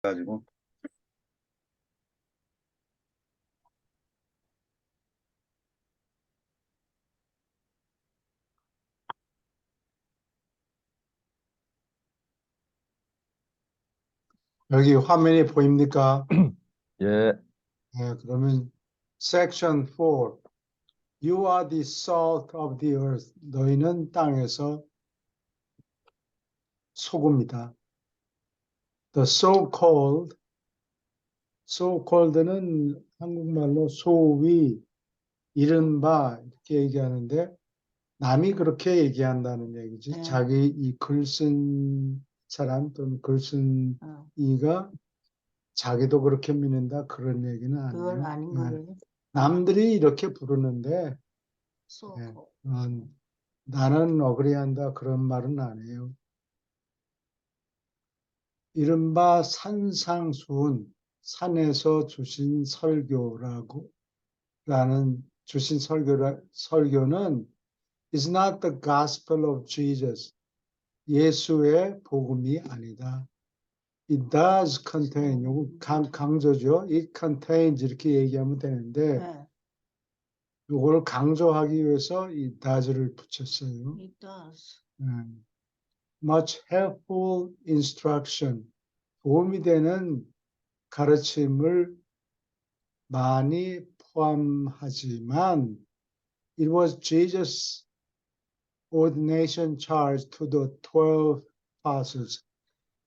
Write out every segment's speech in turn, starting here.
가지고 여기 화면이 보입니까? 예, 네, 그러면 section 4. You are the salt of the earth. 너희는 땅에서 소금이다. The so-called는 한국말로 소위, 이른바 이렇게 얘기하는데 남이 그렇게 얘기한다는 얘기지. 네. 자기 이 글 쓴 사람 또는 글 쓴 이가 자기도 그렇게 믿는다 그런 얘기는 그건 아니에요. 아닌 네. 거예요. 남들이 이렇게 부르는데 네. 소 나는 어그리한다 그런 말은 아니에요. 이른바 산상수훈, 산에서 주신 설교는 is not the gospel of Jesus. 예수의 복음이 아니다. It does contain, 요거 강조죠. It contains 이렇게 얘기하면 되는데 네. 요걸 강조하기 위해서 이 does를 붙였어요. It does. Much helpful instruction, 도움이 되는 가르침을 많이 포함하지만 it was Jesus' ordination charge to the 12 apostles.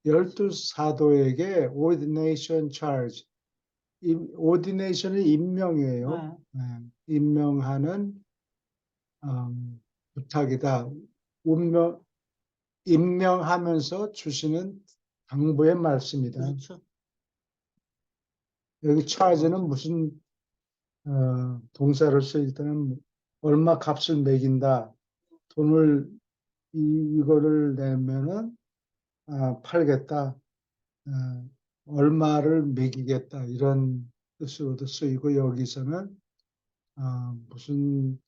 12사도에게 ordination charge, ordination은 임명이에요. 임명하는 부탁이다. 임명하면서 주시는 당부의 말씀이다. 그렇죠. 여기 charge는 무슨 동사를 쓸 때는 얼마 값을 매긴다. 돈을 이거를 내면은 팔겠다. 얼마를 매기겠다. 이런 뜻으로도 쓰이고 여기서는 무슨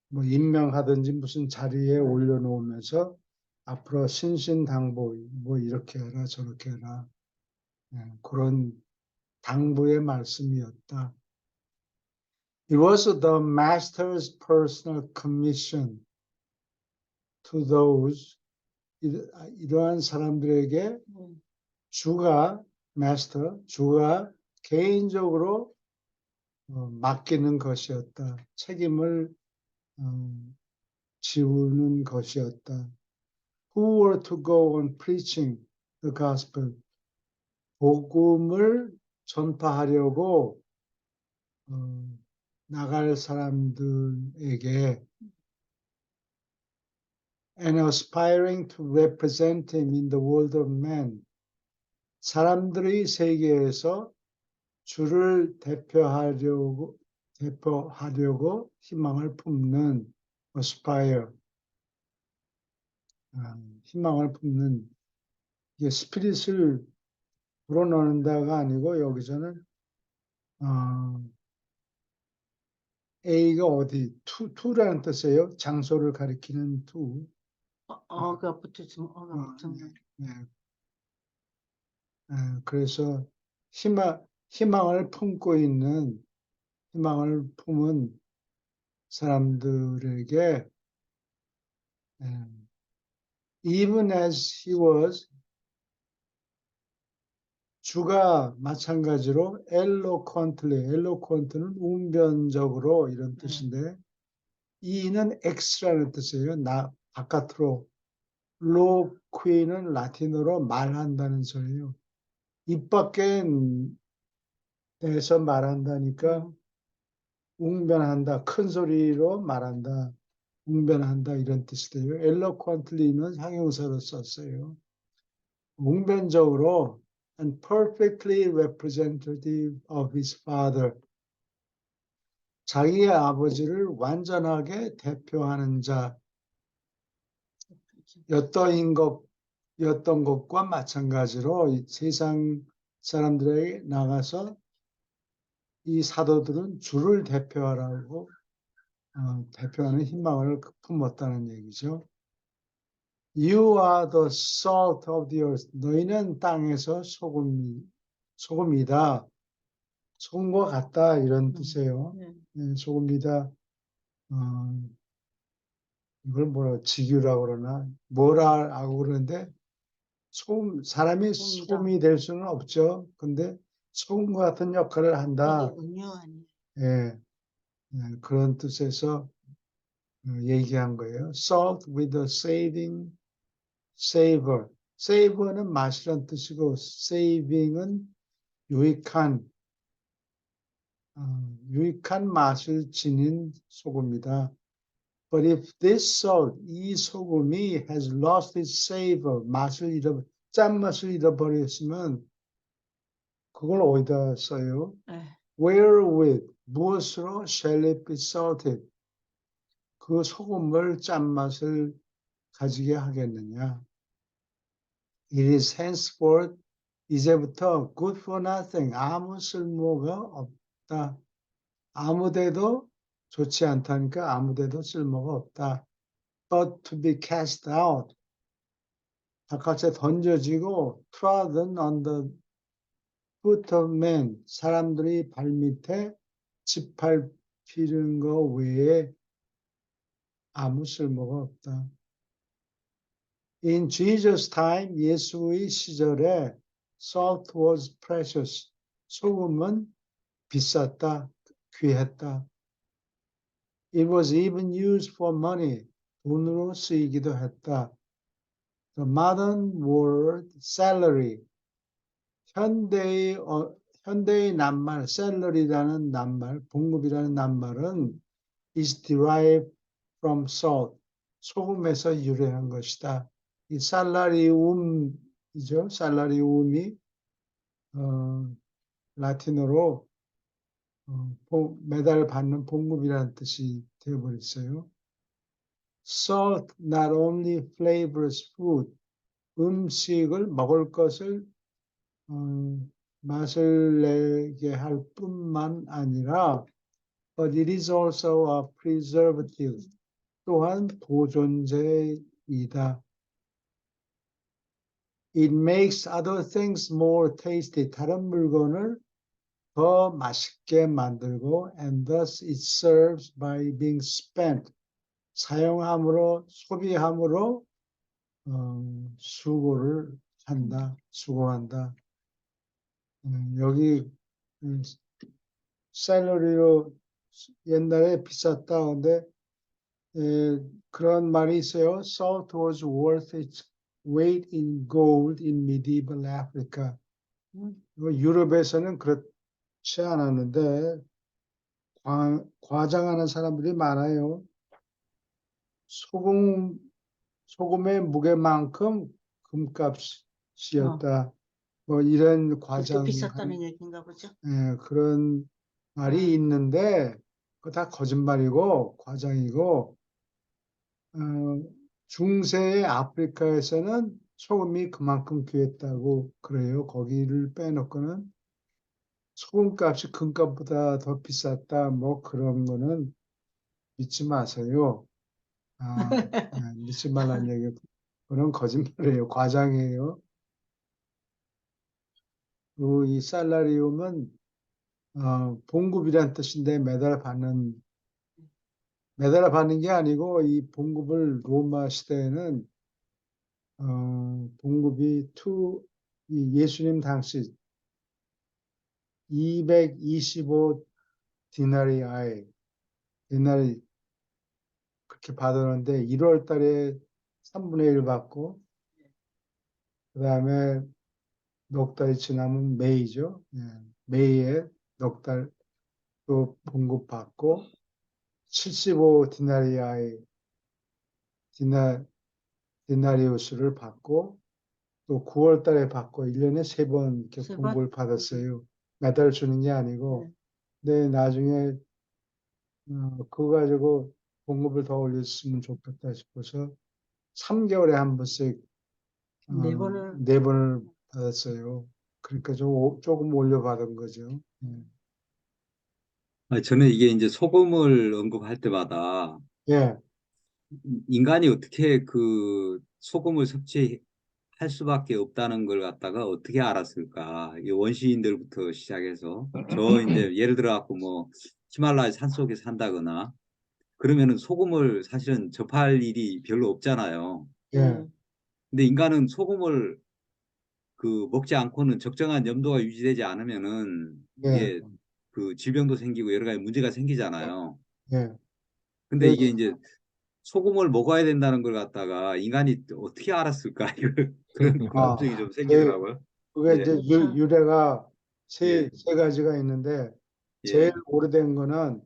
뭐 임명하든지 무슨 자리에 올려놓으면서 앞으로 신신당부 뭐 이렇게 해라 저렇게 해라. 그런 당부의 말씀이었다. It was the master's personal commission to those, 이러한 사람들에게 주가 개인적으로 맡기는 것이었다. 책임을 지우는 것이었다. Who were to go on preaching the gospel? 복음을 전파하려고 나갈 사람들에게 and aspiring to represent him in the world of men. 사람들의 세계에서 주를 대표하려고 희망을 품는 aspire, 희망을 품는, 이게 스피릿을 불어넣는다가 아니고 여기서는 A가 어디, to라는 뜻이에요. 장소를 가리키는 to. 어가 붙으면 어가 붙으면. 그래서 희망을 품은 사람들에게 even as he was, 주가 마찬가지로 eloquent는 웅변적으로 이런 뜻인데 이는 x라는 뜻이에요. 바깥으로. loqui는 라틴어로 말한다는 소리예요. 입 밖에 내서 말한다니까 웅변한다, 큰 소리로 말한다, 웅변한다 이런 뜻이 돼요. eloquently는 형용사로 썼어요. 웅변적으로 and perfectly representative of his father. 자기의 아버지를 완전하게 대표하는 자였던 것과 마찬가지로 세상 사람들에게 나가서 이 사도들은 주를 대표하라고 대표하는 희망을 품었다는 얘기죠. You are the salt of the earth. 너희는 땅에서 소금이다. 소금과 같다 이런 뜻이에요. 네. 소금이다. 이걸 뭐라 직유라고 그러나 뭐라고 그러는데 사람이 소금이다. 소금이 될 수는 없죠. 근데 소금과 같은 역할을 한다. 되게 은유하니. 예, 그런 뜻에서 얘기한 거예요. Salt with a saving savor. savor는 맛이란 뜻이고 saving은 유익한 유익한 맛을 지닌 소금이다. But if this salt, 이 소금이 has lost its savor, 짠맛을 잃어버렸으면 그걸 어디다 써요? 네. Wherewith, 무엇으로 shall it be salted? 그 소금을 짠맛을 가지게 하겠느냐? It is henceforth, 이제부터 good for nothing, 아무 쓸모가 없다. 아무데도 좋지 않다니까 아무데도 쓸모가 없다. But to be cast out, 바깥에 던져지고 trodden on the foot of men, 사람들이 발밑에 짓밟히는 거 외에 아무 쓸모가 없다. In Jesus' time, 예수의 시절에 salt was precious. 소금은 비쌌다, 귀했다. It was even used for money. 돈으로 쓰이기도 했다. The modern word salary. 현대의 낱말, salary라는 낱말, 봉급이라는 낱말은 is derived from salt. 소금에서 유래한 것이다. 이 살라리움이죠. 살라리움이 라틴어로 매달 받는 봉급이라는 뜻이 되어버렸어요. Salt not only flavors food, 음식을 먹을 것을 맛을 내게 할 뿐만 아니라 but it is also a preservative, 또한 보존제이다. It makes other things more tasty. 다른 물건을 더 맛있게 만들고 and thus it serves by being spent. 사용함으로, 소비함으로 수고한다. 여기 샐러리로 옛날에 비쌌다. 근데 그런 말이 있어요. Salt was worth its weight in gold in medieval Africa. 유럽에서는 그렇지 않았는데 과장하는 사람들이 많아요. 소금의 무게만큼 금값이었다. 뭐 이런 그렇게 과장 비쌌다는 얘기인가 보죠. 그런 말이 있는데 그거 다 거짓말이고 과장이고 중세의 아프리카에서는 소금이 그만큼 귀했다고 그래요. 거기를 빼놓고는 소금값이 금값보다 더 비쌌다 뭐 그런 거는 믿지 마세요. 믿지 말라는 얘기 그건 거짓말이에요. 과장이에요. 그리고 이 살라리움은 봉급이란 뜻인데 매달 받는 게 아니고 이 봉급을 로마 시대에는 봉급이 이 예수님 당시 225 디나리 그렇게 받았는데 1월 달에 3분의 1 받고 그 다음에 넉 달이 지나면 매이죠. 매이에 넉 달 또 봉급 받고 75 디나리우스를 받고 또 9월 달에 받고 1년에 3번 이렇게 세 번? 봉급을 받았어요. 매달 주는 게 아니고. 네. 근데 나중에 그거 가지고 봉급을 더 올렸으면 좋겠다 싶어서 3개월에 한 번씩 네 번을 받았어요. 그러니까 조금 올려받은 거죠. 저는 이게 이제 소금을 언급할 때마다 예, 인간이 어떻게 그 소금을 섭취할 수밖에 없다는 걸 갖다가 어떻게 알았을까? 이 원시인들부터 시작해서 저 이제 예를 들어 갖고 뭐 히말라야 산속에 산다거나 그러면은 소금을 사실은 접할 일이 별로 없잖아요. 예, 예. 근데 인간은 소금을 그 먹지 않고는 적정한 염도가 유지되지 않으면은 예, 이게 그 질병도 생기고 여러 가지 문제가 생기잖아요. 예. 근데 그, 이게 이제 소금을 먹어야 된다는 걸 갖다가 인간이 어떻게 알았을까? 그런 아, 궁금증이 좀 그, 생기더라고요. 그게 예, 이제 유래가 예, 세 가지가 있는데, 제일 예, 오래된 거는,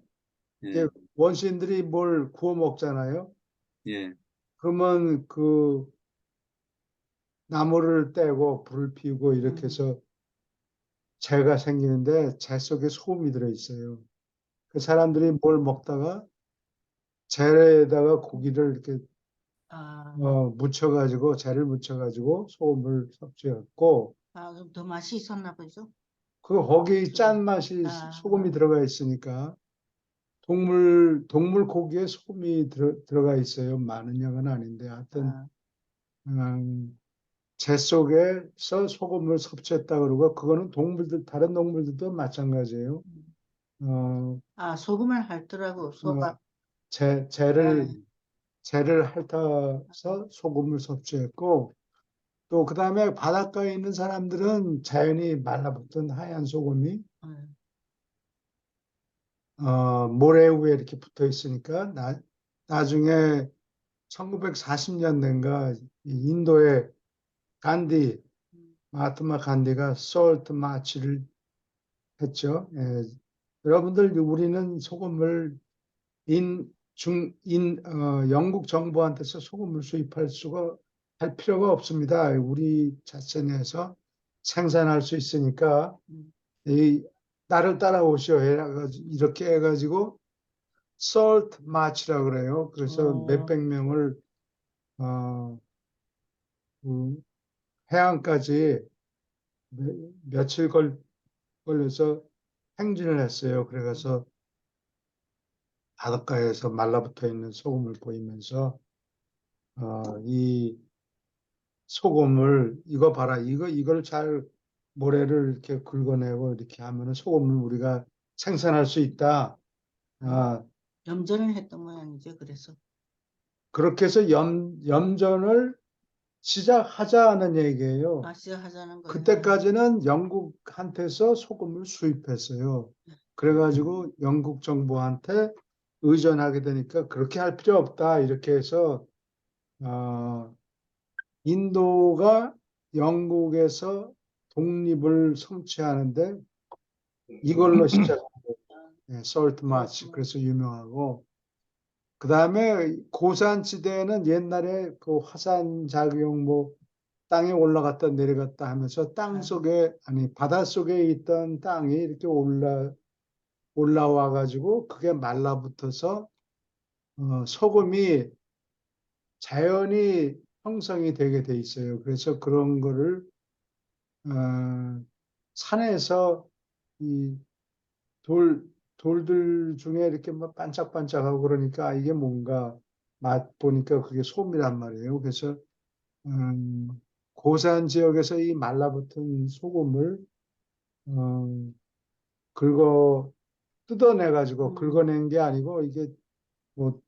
이게 예, 원시인들이 뭘 구워 먹잖아요. 예, 그러면 그 나무를 떼고 불을 피우고 이렇게 음. 해서 재가 생기는데 재 속에 소금이 들어있어요. 그 사람들이 뭘 먹다가 재에다가 고기를 이렇게 아, 묻혀가지고 재를 묻혀가지고 소금을 섭취했고 그럼 더 맛이 있었나 보죠? 그 거기 소금. 짠맛이 아, 소금이 들어가 있으니까 동물 고기에 소금이 들어가 있어요. 많은 양은 아닌데 하여튼 아, 음, 재 속에서 소금을 섭취했다 그러고 그거는 다른 동물들도 마찬가지예요. 음. 어, 소금을 핥더라고, 어, 소가. 재, 아, 재를 재를 핥아서 소금을 섭취했고 또 그다음에 바닷가에 있는 사람들은 자연히 말라붙은 하얀 소금이 음. 모래 위에 이렇게 붙어 있으니까 나중에 1940년대인가 인도의 간디 마하트마 간디가 솔트 마치를 했죠. 예. 여러분들 우리는 소금을 영국 정부한테서 소금을 수입할 수가 할 필요가 없습니다. 우리 자체 내에서 생산할 수 있으니까 음. 이 나를 따라오시오 이렇게 해가지고 salt march라 그래요. 그래서 어, 몇백 명을 어, 그 해안까지 며칠 걸려서 행진을 했어요. 그래서 바닷가에서 말라붙어 있는 소금을 보이면서 이 소금을 이거 봐라 이걸 잘 모래를 이렇게 긁어내고 이렇게 하면은 소금을 우리가 생산할 수 있다. 아, 염전을 했던 모양이죠, 그래서. 그렇게 해서 염전을 시작하자는 얘기예요. 시작하자는 거예요. 그때까지는 영국한테서 소금을 수입했어요. 그래가지고 영국 정부한테 의존하게 되니까 그렇게 할 필요 없다. 이렇게 해서 어, 인도가 영국에서 독립을 성취하는데 이걸로 시작한 거예요. 솔트 마치. 그래서 유명하고 그 다음에 고산지대에는 옛날에 그 화산 작용 뭐 땅에 올라갔다 내려갔다 하면서 땅 속에 아니 바다 속에 있던 땅이 이렇게 올라와 가지고 그게 말라붙어서 소금이 자연히 형성이 되게 돼 있어요. 그래서 그런 거를 어, 산에서 이 돌, 돌들 중에 이렇게 막 반짝반짝하고 그러니까 이게 뭔가 맛 보니까 그게 솜이란 말이에요. 그래서 음, 고산 지역에서 이 말라붙은 소금을 어, 긁어 뜯어내 가지고 긁어낸 게 아니고 이게 뭐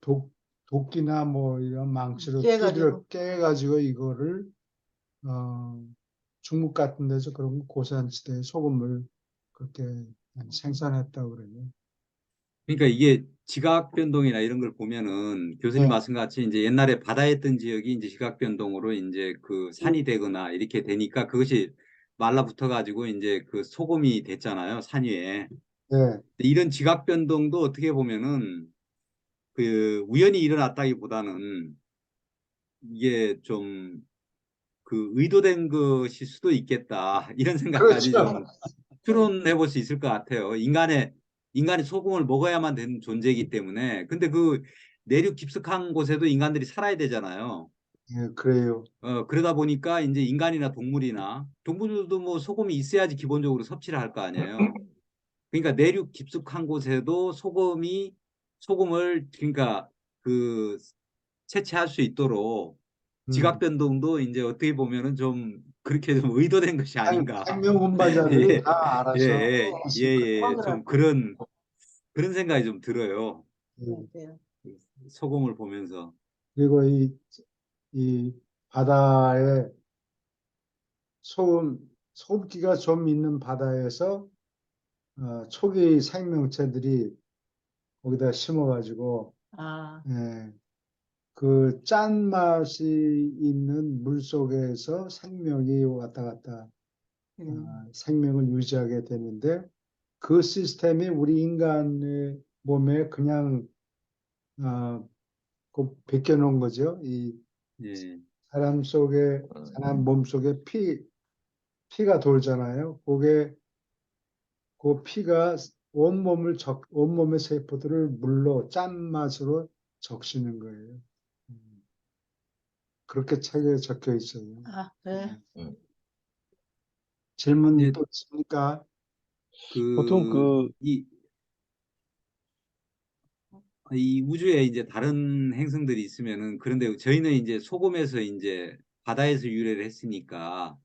도끼나 뭐 이런 망치로 깨가지고. 깨 가지고 이거를 어, 중국 같은 데서 그런 고산지대에 소금을 그렇게 생산했다고 그래요. 그러니까 이게 지각 변동이나 이런 걸 보면은 교수님 네, 말씀 같이 이제 옛날에 바다에 있던 지역이 이제 지각 변동으로 이제 그 산이 되거나 이렇게 되니까 그것이 말라붙어 가지고 이제 그 소금이 됐잖아요, 산 위에. 네, 이런 지각 변동도 어떻게 보면은 그 우연히 일어났다기보다는 이게 좀 그 의도된 것일 수도 있겠다 이런 생각까지 그렇죠. 좀 추론해 볼 수 있을 것 같아요. 인간이 소금을 먹어야만 되는 존재이기 때문에. 근데 그 내륙 깊숙한 곳에도 인간들이 살아야 되잖아요. 예, 그래요. 그러다 보니까 이제 인간이나 동물들도 뭐 소금이 있어야지 기본적으로 섭취를 할 거 아니에요. 그러니까 내륙 깊숙한 곳에도 소금을 그러니까 그 채취할 수 있도록 지각 변동도 이제 어떻게 보면은 좀 그렇게 좀 의도된 것이 아닌가. 생명 운반자들이 예, 다 예, 알아서 예, 예, 했을 거예요. 예, 좀 그런 생각이 좀 들어요. 맞아요. 소금을 보면서. 그리고 이 바다에 소금기가 좀 있는 바다에서 초기 생명체들이 거기다 심어가지고 아, 그 짠맛이 있는 물 속에서 생명이 왔다 갔다 생명을 유지하게 되는데 그 시스템이 우리 인간의 몸에 그냥 그 베껴놓은 거죠. 이 예, 사람 몸 속에 피가 돌잖아요. 그게 그 피가 온몸의 세포들을 물로 짠맛으로 적시는 거예요. 그렇게 책에 적혀 있어요. 아, 그래. 음. 질문 이제 또 있습니까? 보통 이 우주에 이제 다른 행성들이 있으면은 그런데 저희는 이제 소금에서 이제 바다에서 유래를 했으니까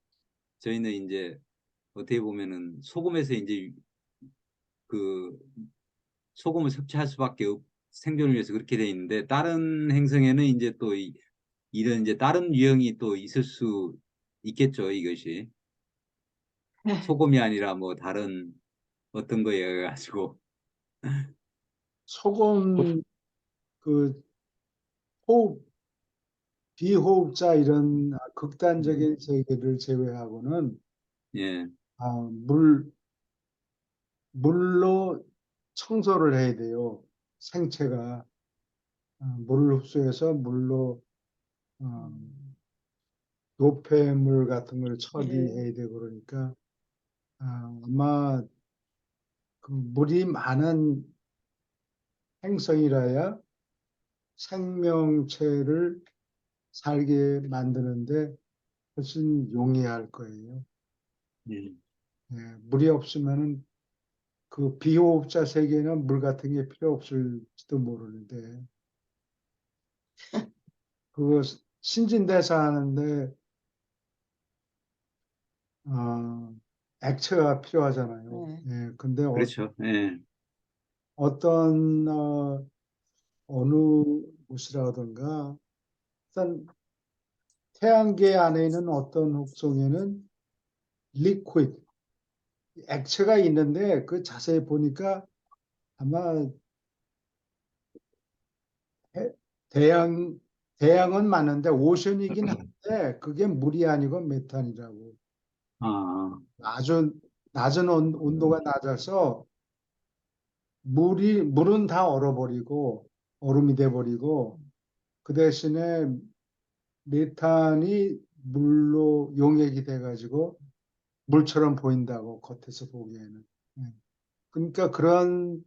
저희는 이제 어떻게 보면은 소금에서 이제 그 소금을 섭취할 수밖에 생존을 위해서 그렇게 돼 있는데 다른 행성에는 이제 또 이런 이제 다른 유형이 또 있을 수 있겠죠, 이것이. 소금이 아니라 뭐 다른 어떤 거에 가지고. 소금 그 호흡, 비호흡자 이런 극단적인 세계를 제외하고는 예. 아, 물로 청소를 해야 돼요. 생체가 물을 흡수해서 물로 어, 노폐물 같은 걸 처리해야 되고 그러니까 아마 그 물이 많은 행성이라야 생명체를 살게 만드는데 훨씬 용이할 거예요. 예. 물이 없으면은 그 비호흡자 세계는 물 같은 게 필요 없을지도 모르는데 그거 신진대사 하는데 액체가 필요하잖아요. 네. 근데 그렇죠. 예. 어떤 어느 곳이라든가 일단 태양계 안에 있는 어떤 혹성에는 리퀴드 액체가 있는데 그 자세히 보니까 아마 해- 대양 대양은 맞는데 오션이긴 한데 그게 물이 아니고 메탄이라고 아, 아주 낮은 온도가 낮아서 물은 다 얼어버리고 얼음이 돼버리고 그 대신에 메탄이 물로 용액이 돼가지고 물처럼 보인다고 겉에서 보기에는. 예. 그러니까 그런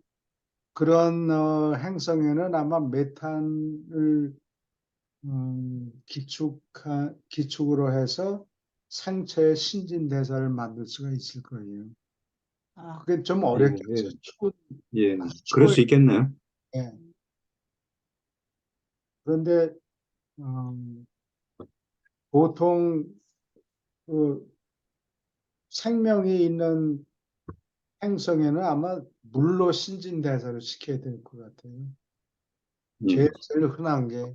행성에는 아마 메탄을 기축으로 해서 생체의 신진대사를 만들 수가 있을 거예요. 아, 그게 좀 예, 어렵겠죠. 예. 아주 그럴 수 있겠네요. 예. 그런데 음, 보통 그 생명이 있는 행성에는 아마 물로 신진대사를 시켜야 될 것 같아요. 예. 제일 흔한 게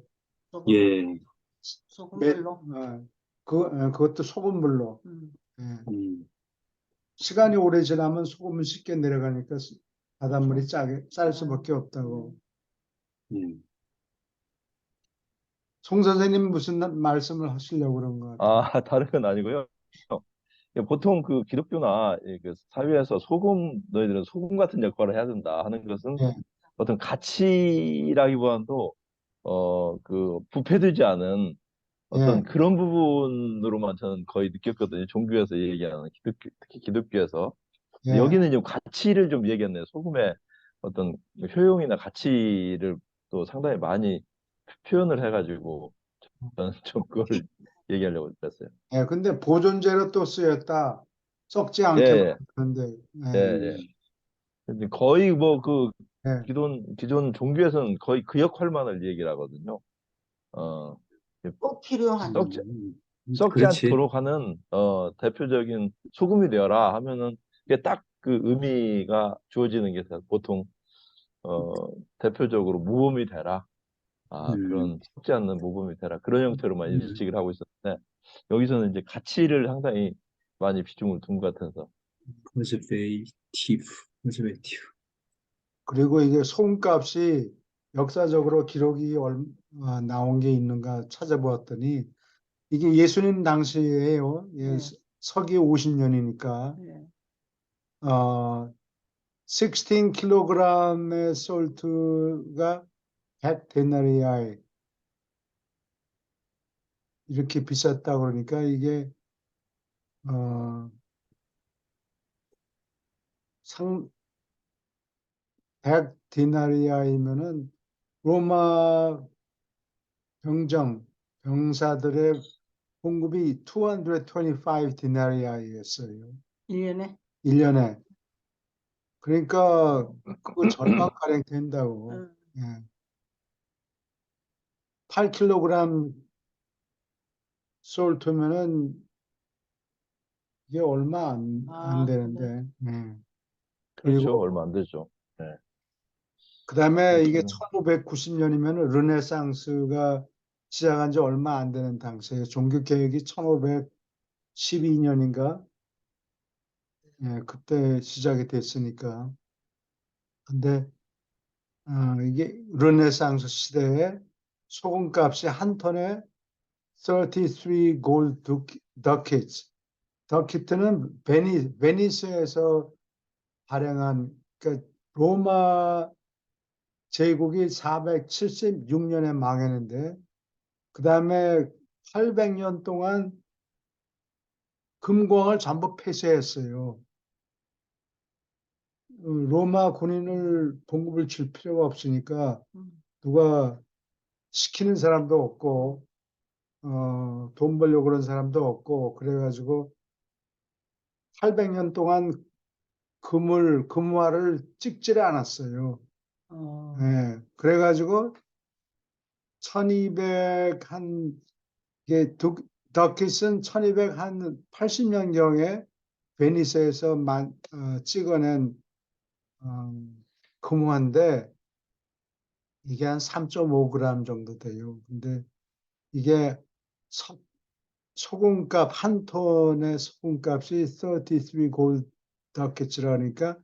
소금, 예. 소금물로. 그것도 소금물로. 음. 예. 음. 시간이 오래 지나면 소금은 쉽게 내려가니까 바닷물이 짤 수밖에 음. 없다고. 예. 송 선생님 무슨 말씀을 하시려고 그런 것 같아요. 다른 건 아니고요. 보통 그 기독교나 그 사회에서 너희들은 소금 같은 역할을 해야 된다 하는 것은 예, 어떤 가치라기보다도 그 부패되지 않은 예, 어떤 그런 부분으로만 저는 거의 느꼈거든요. 종교에서 얘기하는 특히 기독교에서. 근데 예. 여기는 좀 가치를 좀 얘기했네요. 소금의 어떤 효용이나 가치를 또 상당히 많이 표현을 해가지고 저는 좀 그걸 얘기하려고 했어요. 예, 근데 보존제로 또 쓰였다. 썩지 예, 않게 예, 만드는데. 예, 예, 예. 근데 거의 뭐 그 예, 기존 종교에서는 거의 그 역할만을 얘기를 하거든요. 어, 꼭 필요한. 썩지, 음, 썩지 그렇지. 않도록 하는 대표적인 소금이 되어라 하면은 그게 딱 그 의미가 주어지는 게 보통 대표적으로 모범이 되라. 음, 그런 썩지 않는 모범이 되라. 그런 형태로만 음, 인식을 하고 있었는데 여기서는 이제 가치를 상당히 많이 비중을 둔 것 같아서. conservative, conservative. 그리고 이게 소금값이 역사적으로 기록이 나온 게 있는가 찾아보았더니 이게 예수님 당시에요. 예, 네. 서기 50년이니까 네. 16kg의 솔트가 100데나리아에 이렇게 비쌌다 그러니까 이게 어, 상 100데나리아이면은 로마 병사들의 봉급이 225 디나리아이였어요. 1년에? 1년에. 그러니까 그거 절반가량 된다고. 응. 예. 8kg 솔트면은 이게 얼마 안 그래. 되는데. 예. 그렇죠. 그리고 얼마 안 되죠. 네. 그다음에 이게 그렇죠. 1590년이면 르네상스가 시작한 지 얼마 안 되는 당시에 종교개혁이 1512년인가 예, 그때 시작이 됐으니까. 근데 이게 르네상스 시대에 소금값이 한 톤에 33 골드 더킷. 더키트는 베니스에서 발행한 그러니까 로마 제국이 476년에 망했는데 그 다음에 800년 동안 금광을 전부 폐쇄했어요. 로마 군인을 봉급을 줄 필요가 없으니까 음. 누가 시키는 사람도 없고 돈 벌려고 그런 사람도 없고 그래가지고 800년 동안 금화를 찍지를 않았어요. 어. 예, 그래가지고 1200 한, 이게 더킷은 1200 한 80년경에 베니스에서 찍어낸 금화인데 이게 한 3.5g 정도 돼요. 근데 이게 소금값 한 톤의 소금값이 33 골드 더킷이라니까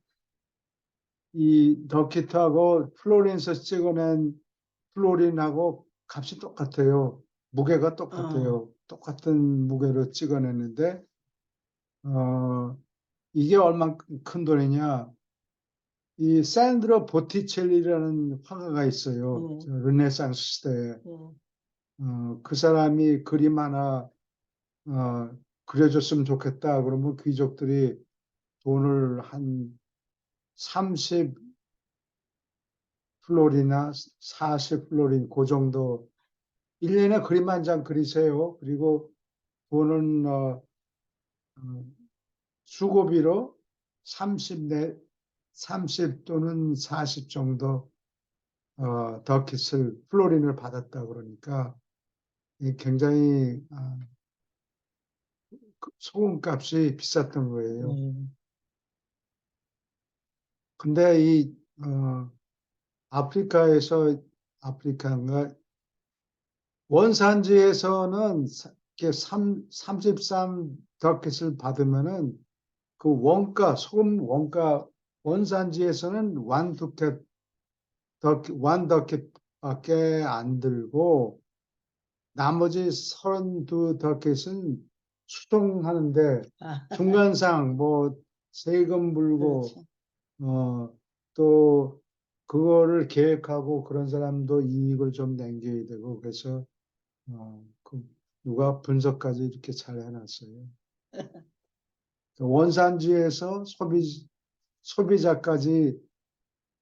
이 더킷하고 플로렌스 찍어낸 플로린하고 값이 똑같아요. 무게가 똑같아요. 똑같은 무게로 찍어냈는데 이게 얼마큼 큰 돈이냐? 이 샌드로 보티첼리라는 화가가 있어요. 네. 르네상스 시대에. 네. 그 사람이 그림 하나 그려줬으면 좋겠다. 그러면 귀족들이 돈을 한 30 플로리나 40 플로린 그 정도 1년에 그림 한 장 그리세요. 그리고 돈은 어, 수고비로 30 또는 40 정도 더킷을 플로린을 받았다 그러니까 굉장히 소금값이 비쌌던 거예요. 근데 이 아프리카에서 아프리카인가 원산지에서는 이렇게 33 더킷을 받으면은 그 원가 소금 원가 원산지에서는 완 더킷밖에 안 들고 나머지 32 더킷은 수송하는데 아, 중간상 뭐 세금 물고 그렇지. 또 그거를 계획하고 그런 사람도 이익을 좀 남겨야 되고 그래서 누가 분석까지 이렇게 잘 해놨어요. 원산지에서 소비자까지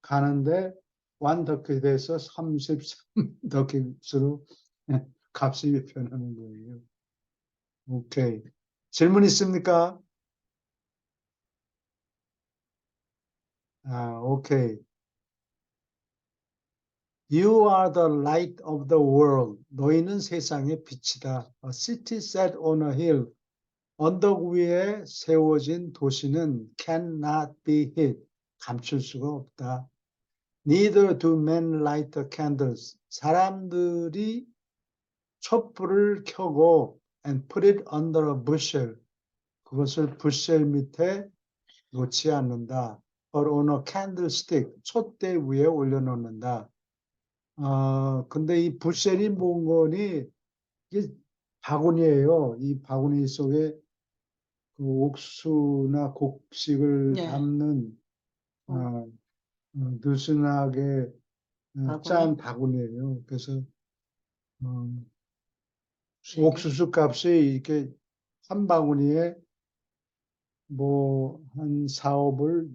가는데 완 더킷에서 33 더킷으로 값이 변하는 거예요. 오케이. 질문 있습니까? 오케이. You are the light of the world. 너희는 세상의 빛이다. A city set on a hill. 언덕 위에 세워진 도시는 cannot be hid. 감출 수가 없다. Neither do men light the candles. 사람들이 촛불을 켜고 and put it under a bushel. 그것을 부셀 밑에 놓지 않는다. Or on a candlestick. 촛대 위에 올려놓는다. 근데 이 부셀이 뭔거니 이게 바구니예요. 이 바구니 속에 그 옥수수나 곡식을 네. 담는 느슨하게 바구니? 짠 바구니예요. 그래서 네. 옥수수 값이 이렇게 한 바구니에 뭐 한 4~5불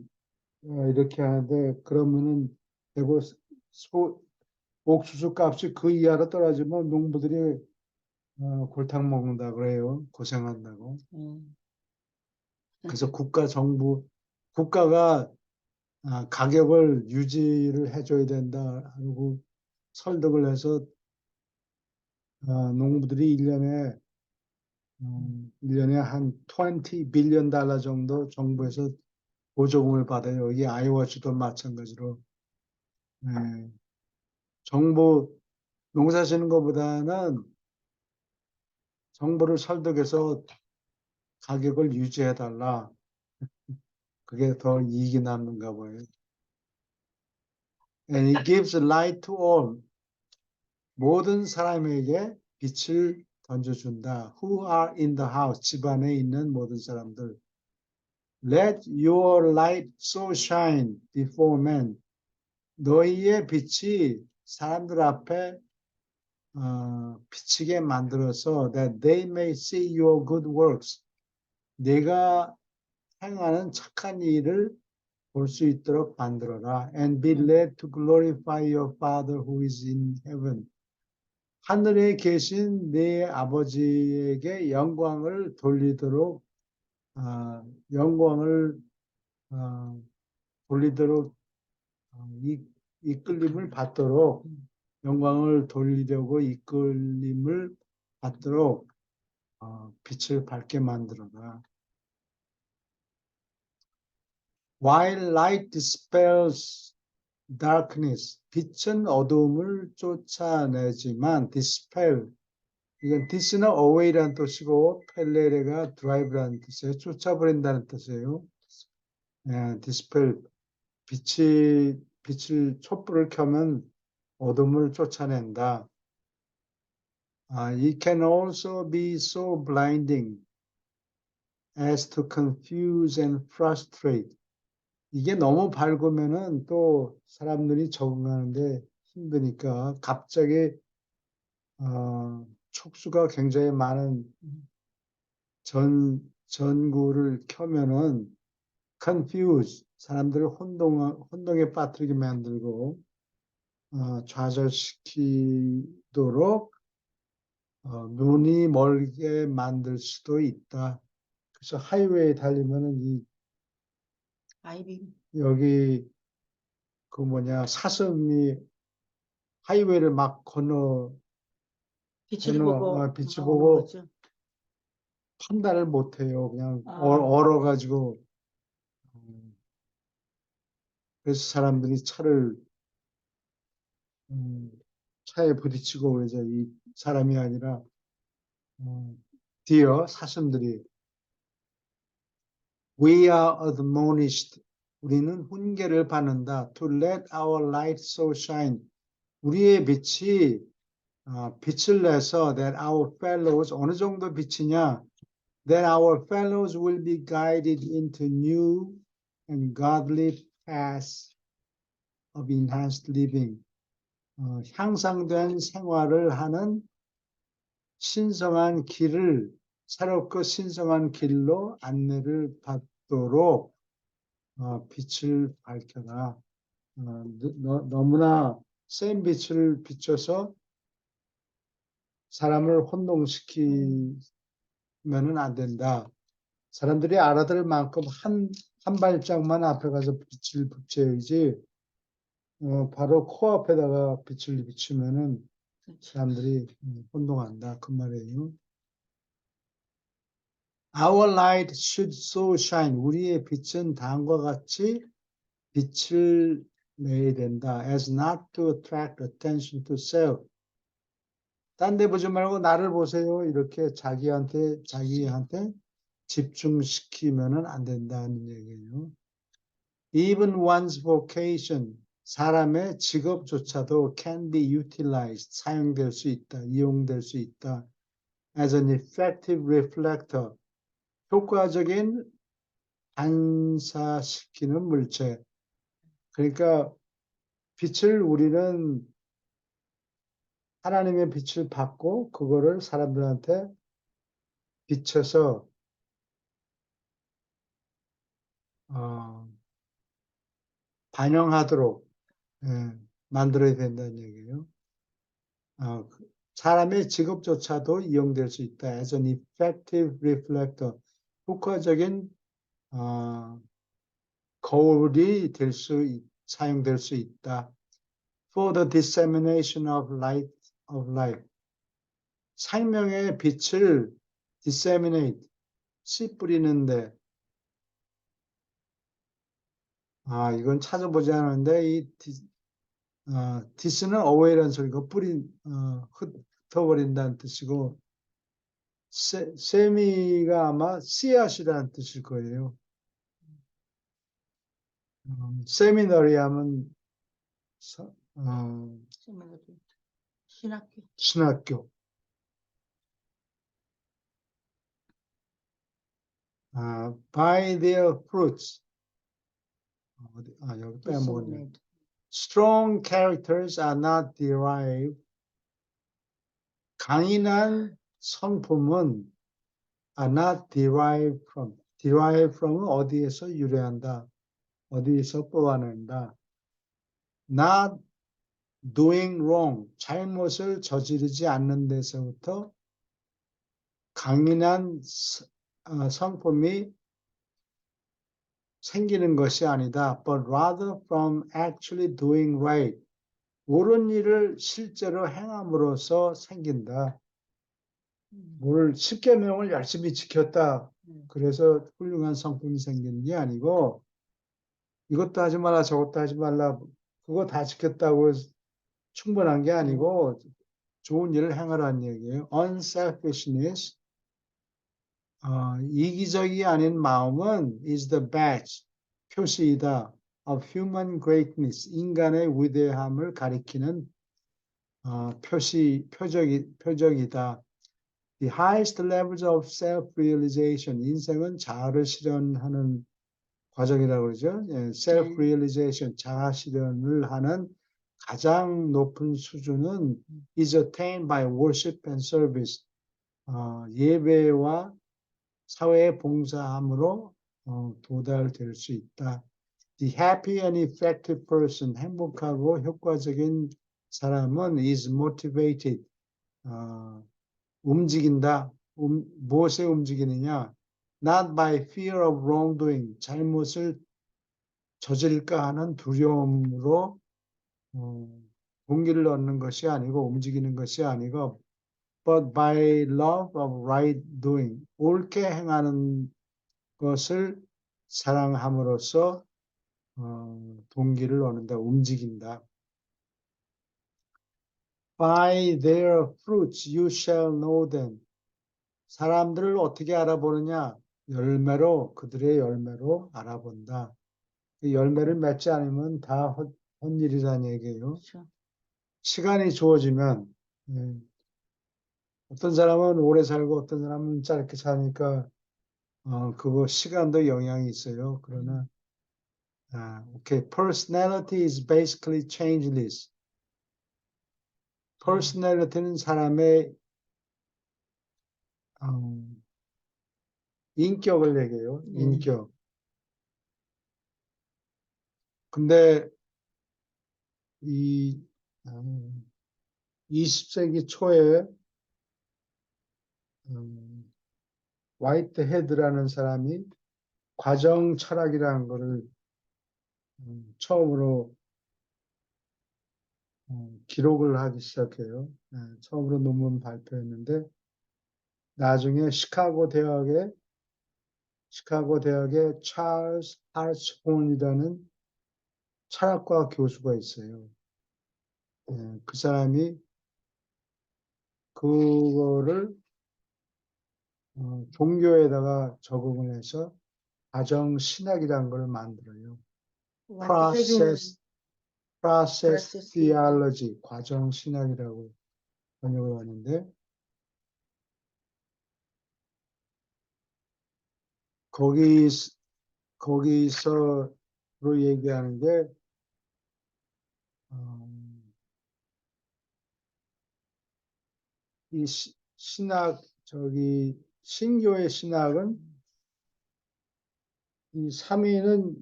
이렇게 하는데 그러면은 대고 옥수수 값이 그 이하로 떨어지면 농부들이 골탕 먹는다 그래요. 고생한다고. 그래서 국가가 가격을 유지를 해줘야 된다 하고 설득을 해서 농부들이 1년에 한 $20 빌리언 정도 정부에서 보조금을 받아요. 이게 아이오와주도 마찬가지로. 네. 정부 농사 짓는 것보다는 정부를 설득해서 가격을 유지해달라. 그게 더 이익이 남는가 봐요. And it gives light to all. 모든 사람에게 빛을 던져준다. Who are in the house. 집 안에 있는 모든 사람들. Let your light so shine before men. 너희의 빛이 사람들 앞에 비치게 만들어서 that they may see your good works. 내가 행하는 착한 일을 볼 수 있도록 만들어라. And be led to glorify your Father who is in heaven. 하늘에 계신 네 아버지에게 영광을 돌리도록 이끌림을 받도록 영광을 돌리려고 이끌림을 받도록 빛을 밝게 만들어라. While light dispels darkness, 빛은 어두움을 쫓아내지만 dispel, 이건 dis는 away라는 뜻이고 펠레레가 drive라는 뜻이에요. 쫓아버린다는 뜻이에요. dispel, 빛을 촛불을 켜면 어둠을 쫓아낸다. It can also be so blinding as to confuse and frustrate. 이게 너무 밝으면은 또 사람들이 적응하는데 힘드니까 갑자기 촉수가 굉장히 많은 전구를 켜면은 confuse, 사람들을 혼동에 빠뜨리게 만들고 좌절시키도록 눈이 멀게 만들 수도 있다. 그래서 하이웨이에 달리면은 여기 사슴이 하이웨이를 막 빛을 보고 빛을 보고 거죠. 판단을 못해요. 그냥 얼어가지고. 그래서 사람들이 차에 부딪히고 그러죠. 이 사람이 아니라 사슴들이. We are admonished. 우리는 훈계를 받는다. To let our light so shine. 우리의 빛이 빛을 내서 that our fellows, 어느 정도 빛이냐? That our fellows will be guided into new and godly paths of enhanced living. 향상된 생활을 하는 새롭고 신성한 길로 안내를 받도록 빛을 밝혀라. 너무나 센 빛을 비춰서 사람을 혼동시키면은 안 된다. 사람들이 알아들을 만큼 한 발짝만 앞에 가서 빛을 붙여야지 바로 코앞에다가 빛을 비추면은 그렇죠. 사람들이 혼동한다. 그 말이에요. Our light should so shine. 우리의 빛은 다음과 같이 빛을 내야 된다. As not to attract attention to self. 딴 데 보지 말고 나를 보세요. 이렇게 자기한테 집중시키면은 안 된다는 얘기예요. Even one's vocation, 사람의 직업조차도 can be utilized, 사용될 수 있다, 이용될 수 있다. As an effective reflector, 효과적인 반사시키는 물체. 그러니까 빛을 우리는 하나님의 빛을 받고 그거를 사람들한테 비춰서 반영하도록 만들어야 된다는 얘기예요. 사람의 직업조차도 이용될 수 있다. As an effective reflector, 효과적인 거울이 사용될 수 있다. For the dissemination of light of life. 생명의 빛을 disseminate, 씨 뿌리는데, 이건 찾아보지 않았는데, 이 dis는 away라는 소리가 흩어버린다는 뜻이고, 세미가 아마 씨앗이라는 뜻일 거예요. 세미너리 하면 세미나리. 신학교. 신학교. By their fruits. 여기 빼먹었네. disseminate. Strong characters are not derived. 강인한 성품은 are not derived from. derived from은 어디에서 유래한다. 어디에서 뽑아낸다. Not doing wrong. 잘못을 저지르지 않는 데서부터 강인한 성품이 생기는 것이 아니다. But rather from actually doing right. 옳은 일을 실제로 행함으로써 생긴다. 뭘 10계명을 열심히 지켰다. 그래서 훌륭한 성품이 생기는 게 아니고 이것도 하지 말라 저것도 하지 말라 그거 다 지켰다고 충분한 게 아니고 좋은 일을 행하라는 얘기예요. Unselfishness, 이기적이 아닌 마음은 is the badge, 표시이다. of human greatness, 인간의 위대함을 가리키는 표적이다. The highest levels of self-realization, 인생은 자아를 실현하는 과정이라고 그러죠. self-realization, 자아 실현을 하는 가장 높은 수준은 is attained by worship and service. 예배와 사회에 봉사함으로 도달될 수 있다. The happy and effective person, 행복하고 효과적인 사람은 is motivated, 움직인다. 무엇에 움직이느냐? Not by fear of wrongdoing, 잘못을 저질까 하는 두려움으로 동기를 얻는 것이 아니고 움직이는 것이 아니고 but by love of right doing, 옳게 행하는 것을 사랑함으로써 동기를 얻는다, 움직인다. By their fruits you shall know them. 사람들을 어떻게 알아보느냐? 그들의 열매로 알아본다. 그 열매를 맺지 않으면 다 헛일이라는 얘기예요. 그렇죠. 시간이 주어지면 어떤 사람은 오래 살고 어떤 사람은 짧게 사니까 그거 시간도 영향이 있어요. 그러나 okay. Personality is basically changeless. Personality는 사람의 인격을 얘기해요. 인격. 근데 이 20세기 초에 화이트헤드라는 사람이 과정 철학이라는 거를 처음으로 기록을 하기 시작해요. 처음으로 논문 발표했는데 나중에 시카고 대학의 찰스 하츠혼이라는 철학과 교수가 있어요. 그 사람이 그거를 종교에다가 적응을 해서 가정 신학이라는 걸 만들어요. Process Process Theology, 과정 신학이라고 번역을 하는데 거기서로 얘기하는 게 이 신학 신교의 신학은 이 삼위는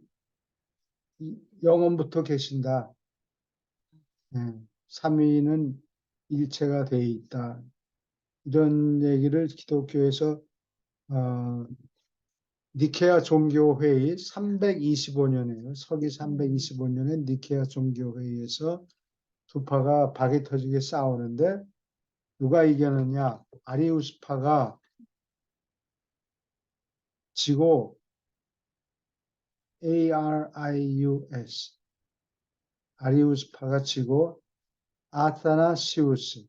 영원부터 계신다. 삼위는 일체가 돼 있다. 이런 얘기를 기독교에서 니케아 종교회의 325년에요. 서기 325년에 니케아 종교회의에서 두 파가 박이 터지게 싸우는데 누가 이겼느냐? 아리우스파가 지고 ARIUS 아리우스파가 지고 아타나시우스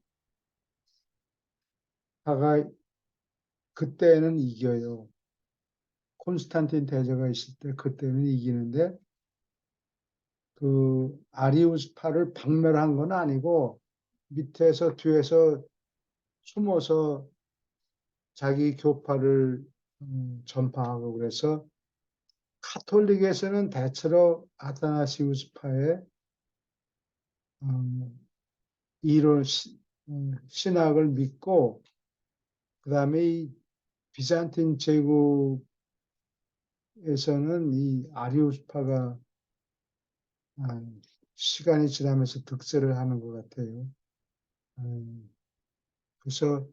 파가 그때는 이겨요. 콘스탄틴 대제가 있을 때 그때는 이기는데 그 아리우스파를 박멸한 건 아니고 밑에서 뒤에서 숨어서 자기 교파를 전파하고 그래서 카톨릭에서는 대체로 아타나시우스파의 이론 신학을 믿고 그다음에 이 비잔틴 제국에서는 이 아리우스파가 시간이 지나면서 득세를 하는 것 같아요. 그래서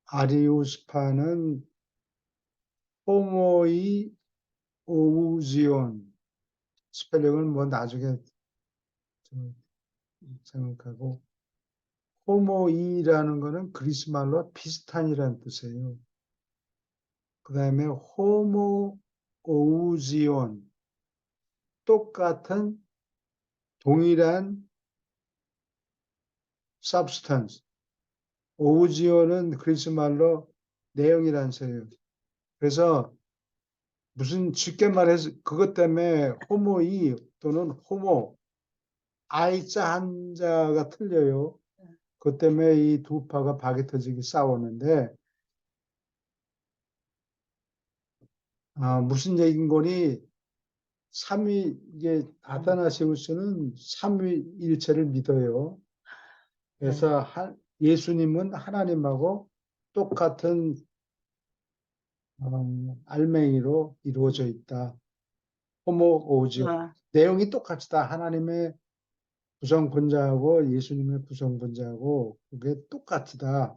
아리우스파는 호모이 오우지온 스펠링은 뭐 나중에 좀 생각하고 호모이라는 거는 그리스 말로 비슷한이라는 뜻이에요. 그 다음에 호모 오우지온 똑같은 동일한 substance. 오우지온은 그리스 말로 내용이라는 뜻이에요. 그래서 무슨 쉽게 말해서 그것 때문에 호모이 또는 호모 I자 한자가 틀려요. 그것 때문에 이 두 파가 박이 터지게 싸우는데 무슨 얘기인 거니 이게 아타나시우스는 삼위일체를 믿어요. 그래서 예수님은 하나님하고 똑같은 알맹이로 이루어져 있다. 호모오지오. 내용이 똑같다. 하나님의 구성본자하고 예수님의 구성본자하고 그게 똑같다.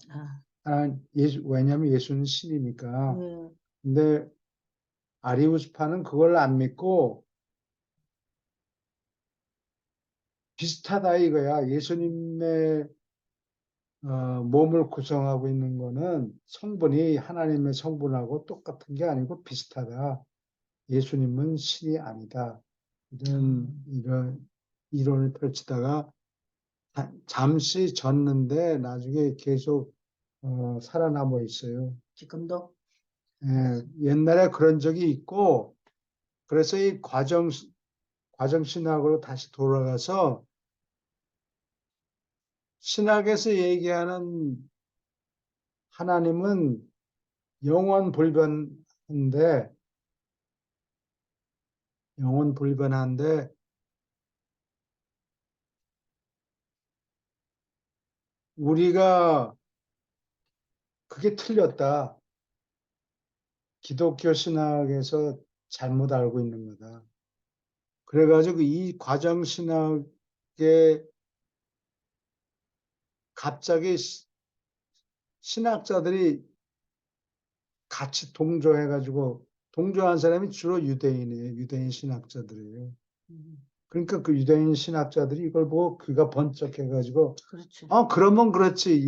왜냐하면 예수는 신이니까. 근데 아리우스파는 그걸 안 믿고 비슷하다 이거야. 예수님의 몸을 구성하고 있는 거는 성분이 하나님의 성분하고 똑같은 게 아니고 비슷하다. 예수님은 신이 아니다. 이런 이론을 펼치다가 잠시 졌는데 나중에 계속 살아남아 있어요. 지금도? 옛날에 그런 적이 있고 그래서 이 과정신학으로 다시 돌아가서 신학에서 얘기하는 하나님은 영원 불변한데 우리가 그게 틀렸다. 기독교 신학에서 잘못 알고 있는 거다. 그래가지고 이 과정신학에 갑자기 신학자들이 같이 동조해가지고 동조한 사람이 주로 유대인이에요. 유대인 신학자들이에요. 그러니까 그 유대인 신학자들이 이걸 보고 귀가 번쩍해가지고 그렇죠. 그러면 그렇지.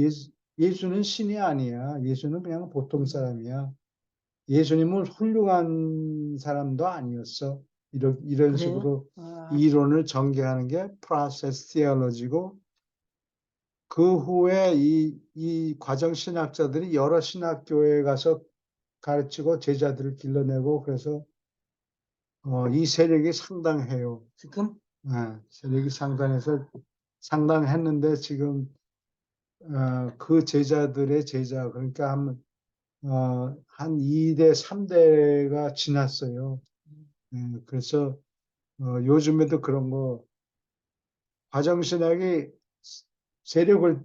예수는 신이 아니야. 예수는 그냥 보통 사람이야. 예수님은 훌륭한 사람도 아니었어. 이런 그래요? 식으로 아, 이론을 전개하는 게 프로세스 티올로지고 그 후에 이 과정 신학자들이 여러 신학교에 가서 가르치고 제자들을 길러내고 그래서 이 세력이 상당해요. 지금 세력이 상당했는데 지금 그 제자들의 제자 그러니까 한 2대, 3대가 지났어요. 그래서 요즘에도 그런 거 과정신학이 세력을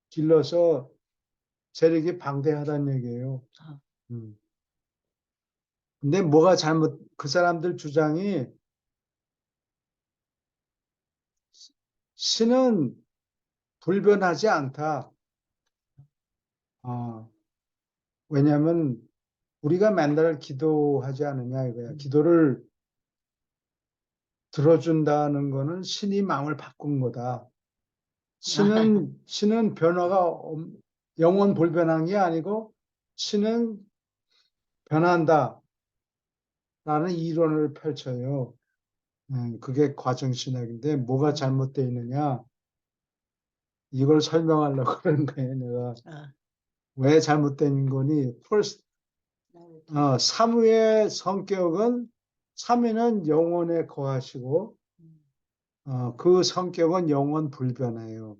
길러서 세력이 방대하다는 얘기예요. 아. 음. 근데 뭐가 그 사람들 주장이 신은 불변하지 않다. 왜냐하면 우리가 맨날 기도하지 않느냐 이거야. 기도를 들어준다는 거는 신이 마음을 바꾼 거다. 신은 영원 불변한 게 아니고 신은 변한다라는 이론을 펼쳐요. 그게 과정신학인데 뭐가 잘못되어 있느냐 이걸 설명하려고 그러는 거예요. 내가 아, 왜 잘못된 거니? First, 삼위의 성격은 삼위는 영원에 거하시고 그 성격은 영원 불변해요.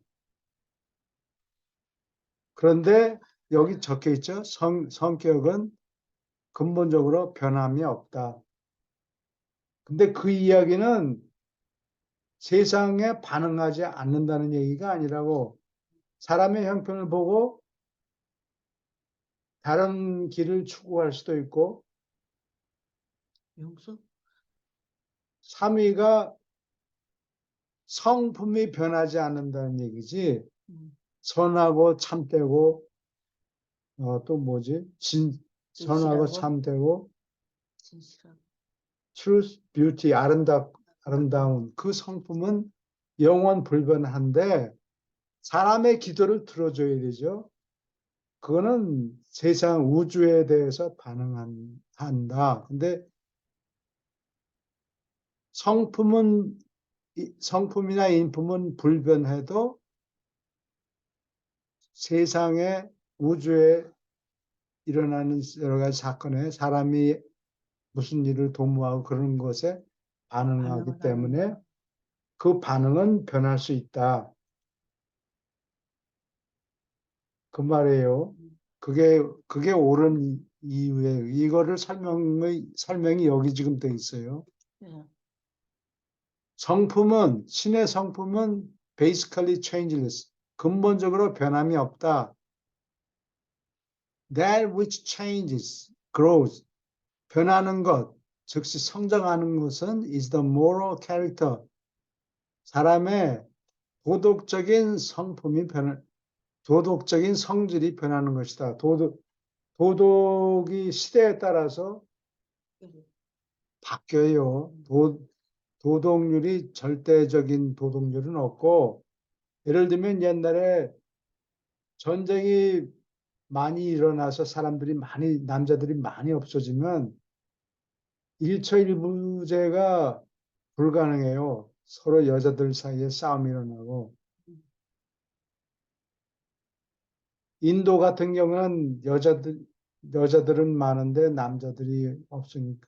그런데 여기 적혀 있죠. 성격은 근본적으로 변함이 없다. 근데 그 이야기는 세상에 반응하지 않는다는 얘기가 아니라고 사람의 형편을 보고 다른 길을 추구할 수도 있고 용서? 삼위가 성품이 변하지 않는다는 얘기지 선하고 참되고 또 뭐지? 선하고 진실하고 참되고 진실하고 truth, beauty, 아름다운 그 성품은 영원 불변한데 사람의 기도를 들어줘야 되죠. 그거는 세상 우주에 대해서 반응한다. 근데 성품이나 인품은 불변해도 세상에 우주에 일어나는 여러 가지 사건에 사람이 무슨 일을 도모하고 그런 것에 반응하기 반응을 때문에 하는구나. 그 반응은 변할 수 있다. 그 말이에요. 그게 옳은 이유에 이거를 설명이 여기 지금 돼 있어요. 예. 신의 성품은 basically changeless. 근본적으로 변함이 없다. That which changes, grows. 변하는 것, 즉시 성장하는 것은 is the moral character. 사람의 도덕적인 성질이 변하는 것이다. 도덕이 시대에 따라서 바뀌어요. 도덕률이 절대적인 도덕률은 없고, 예를 들면 옛날에 전쟁이 많이 일어나서 남자들이 많이 없어지면 일처일부제가 불가능해요. 서로 여자들 사이에 싸움이 일어나고. 인도 같은 경우는 여자들은 많은데 남자들이 없으니까.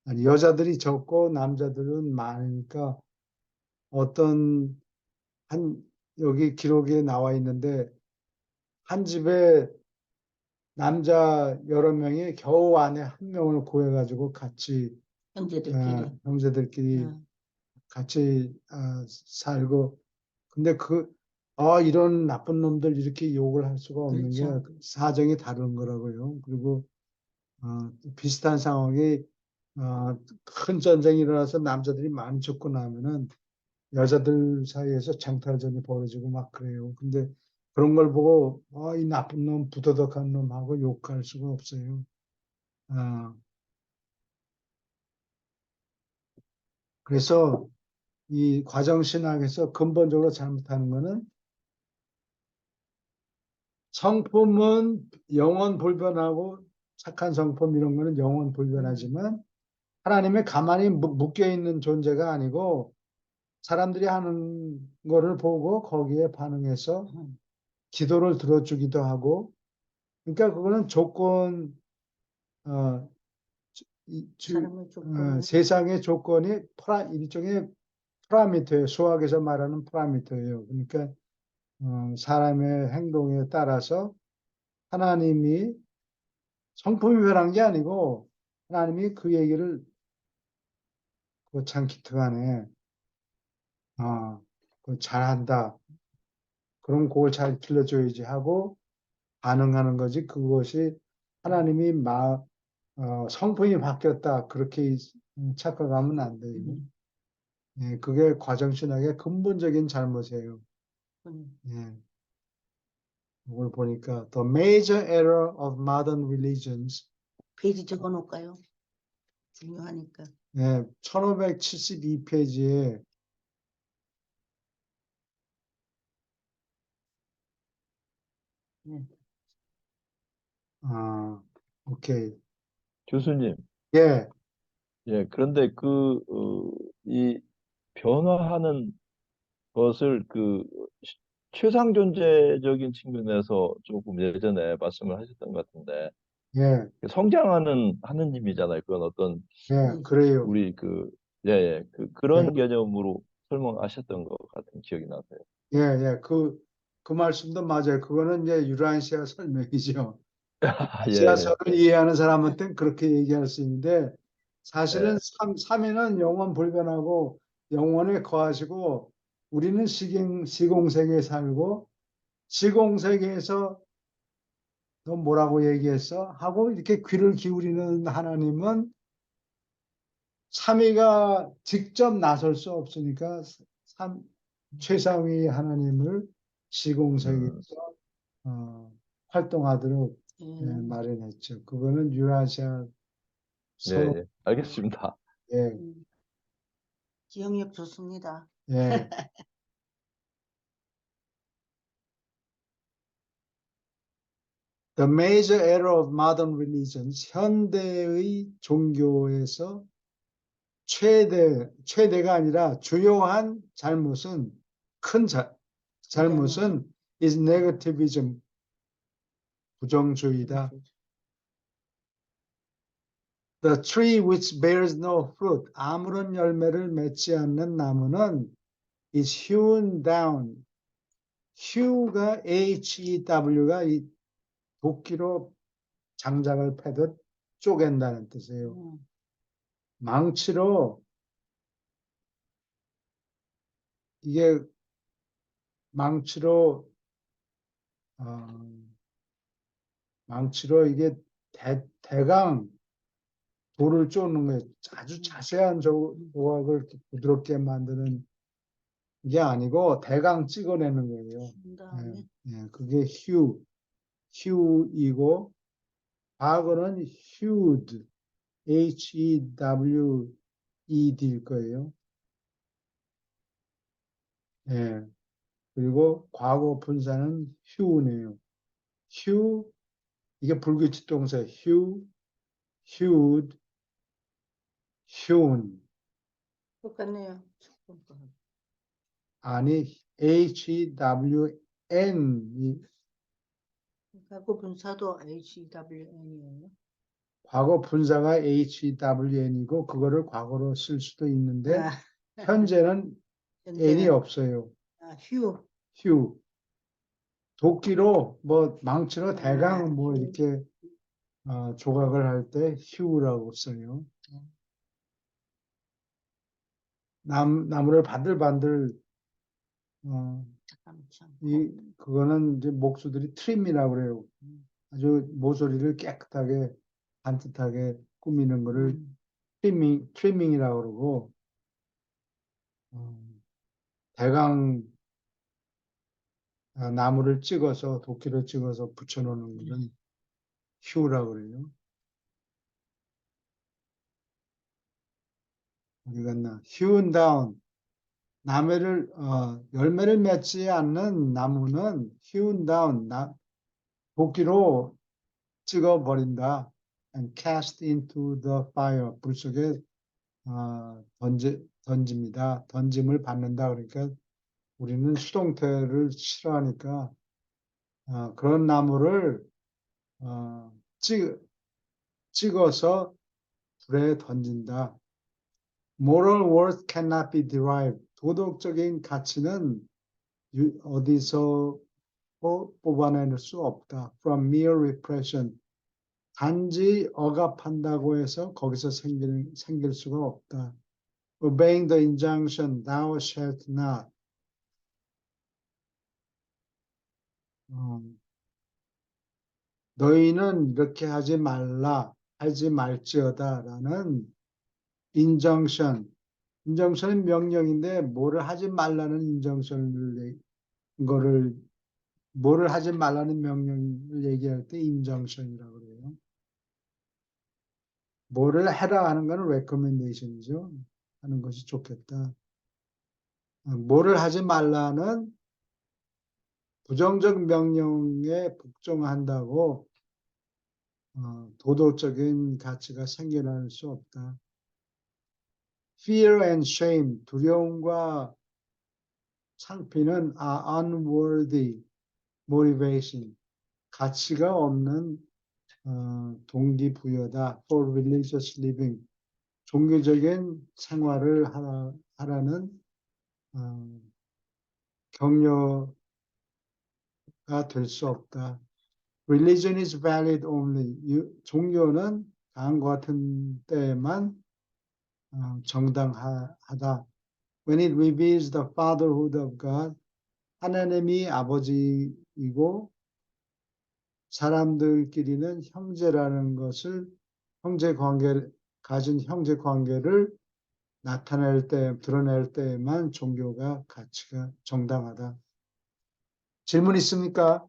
아니, 여자들이 적고 남자들은 많으니까 어떤 여기 기록에 나와 있는데 한 집에 남자 여러 명이 겨우 아내 한 명을 구해가지고 형제들끼리. 형제들끼리 예. 같이 살고 근데 이런 나쁜 놈들 이렇게 욕을 할 수가 없는 그렇죠. 게 사정이 다른 거라고요. 그리고 비슷한 상황이 큰 전쟁이 일어나서 남자들이 많이 죽고 나면은 여자들 사이에서 쟁탈전이 벌어지고 막 그래요. 근데 그런 걸 보고 이 나쁜 놈, 부도덕한 놈하고 욕할 수가 없어요. 그래서 이 과정신학에서 근본적으로 잘못하는 거는 성품은 영원 불변하고 착한 성품 이런 거는 영원 불변하지만 하나님의 가만히 묶여 있는 존재가 아니고 사람들이 하는 거를 보고 거기에 반응해서 기도를 들어주기도 하고 그러니까 그거는 조건 사람의 조건은 세상의 조건이 일종의 파라미터예요. 수학에서 말하는 파라미터예요. 그러니까 사람의 행동에 따라서 하나님이 성품이 변한 게 아니고 하나님이 그 얘기를 참 기특하네. 잘한다. 그럼 그걸 잘 들려줘야지 하고 반응하는 거지. 그것이 하나님이 성품이 바뀌었다. 그렇게 착각하면 안 돼요. 예, 그게 과정신학의 근본적인 잘못이에요. 예, 이걸 보니까 The major error of modern religions 페이지 적어 놓을까요? 중요하니까. 예, 1572페이지에 네. 오케이. 교수님, 예, 예, 그런데 이 변화하는 것을 최상 존재적인 측면에서 조금 예전에 말씀을 하셨던 것 같은데, 예, 성장하는 하느님이잖아요. 그건 어떤 그래요. 우리 예, 예, 예, 그런 개념으로 설명하셨던 것 같은 기억이 나세요. 예, 예. 그 말씀도 맞아요. 그거는 이제 유라시아 설명이죠. 예, 예, 시야설을 이해하는 사람한테는 그렇게 얘기할 수 있는데 사실은 예, 삼위는 영원 불변하고 영원에 거하시고 우리는 시공세계에 살고 시공세계에서 너 뭐라고 얘기했어? 하고 이렇게 귀를 기울이는 하나님은 삼위가 직접 나설 수 없으니까 최상위 하나님을 음, 시공세계에서 활동하도록 마련했죠. 그거는 유라시아 예, 서로 예, 알겠습니다. 예, 기억력 좋습니다. 예. The major error of modern religions, 현대의 종교에서 최대가 아니라 주요한 잘못은, 큰 잘못은 is negativism, 부정주의다. The tree which bears no fruit, 아무런 열매를 맺지 않는 나무는 is hewn down. hew가 Hew가 이 도끼로 장작을 패듯 쪼갠다는 뜻이에요. 망치로 이게 망치로 망치로 이게 대강 돌을 쪼는 거예요. 아주 자세한 조각을 부드럽게 만드는 게 아니고 대강 찍어내는 거예요. 다음에 그게 휴이고 과거는 hewed, Hewed일 거예요. 예. 그리고 과거 분사는 hew네요. hew 이게 불규칙 동사 hewed, hewn 똑같네요. 아니 HWN 과거 분사도 HWN이에요. 과거 분사가 HWN이고 그거를 과거로 쓸 수도 있는데 현재는 N이 없어요. 휴. 휴 도끼로 뭐 망치로 대강 뭐 이렇게 조각을 할 때 휴라고 써요. 나무를 반들반들 그거는 이제 목수들이 트림이라고 그래요. 아주 모서리를 깨끗하게 반듯하게 꾸미는 거를 트리밍이라고 그러고 대강 나무를 찍어서 도끼를 찍어서 붙여놓는 것은 휴라고 그래요. 어디 갔나? hewn down 열매를 맺지 않는 나무는 hewn down, 도끼로 찍어버린다. and cast into the fire, 불 속에 던집니다. 던짐을 받는다. 그러니까 우리는 수동태를 싫어하니까 그런 나무를 찍어서 불에 던진다. Moral worth cannot be derived. 도덕적인 가치는 어디서 뽑아낼 수 없다. From mere repression. 단지 억압한다고 해서 거기서 생길 수가 없다. Obeying the injunction, thou shalt not. 너희는 이렇게 하지 말라, 하지 말지어다라는 injunction은 명령인데 뭐를 하지 말라는 뭐를 하지 말라는 명령을 얘기할 때 injunction이라고 그래요. 뭐를 해라 하는 것은 recommendation이죠. 하는 것이 좋겠다. 뭐를 하지 말라는 부정적 명령에 복종한다고 도덕적인 가치가 생겨날 수 없다. Fear and shame, 두려움과 창피는 are unworthy motivation, 가치가 없는 동기부여다. For religious living, 종교적인 생활을 하라는 격려가 될 수 없다. Religion is valid only. 종교는 다음과 같은 때에만 정당하다. When it reveals the fatherhood of God, 하나님이 아버지이고 사람들끼리는 형제라는 것을 가진 형제 관계를 드러낼 때에만 종교가 가치가 정당하다. 질문 있습니까?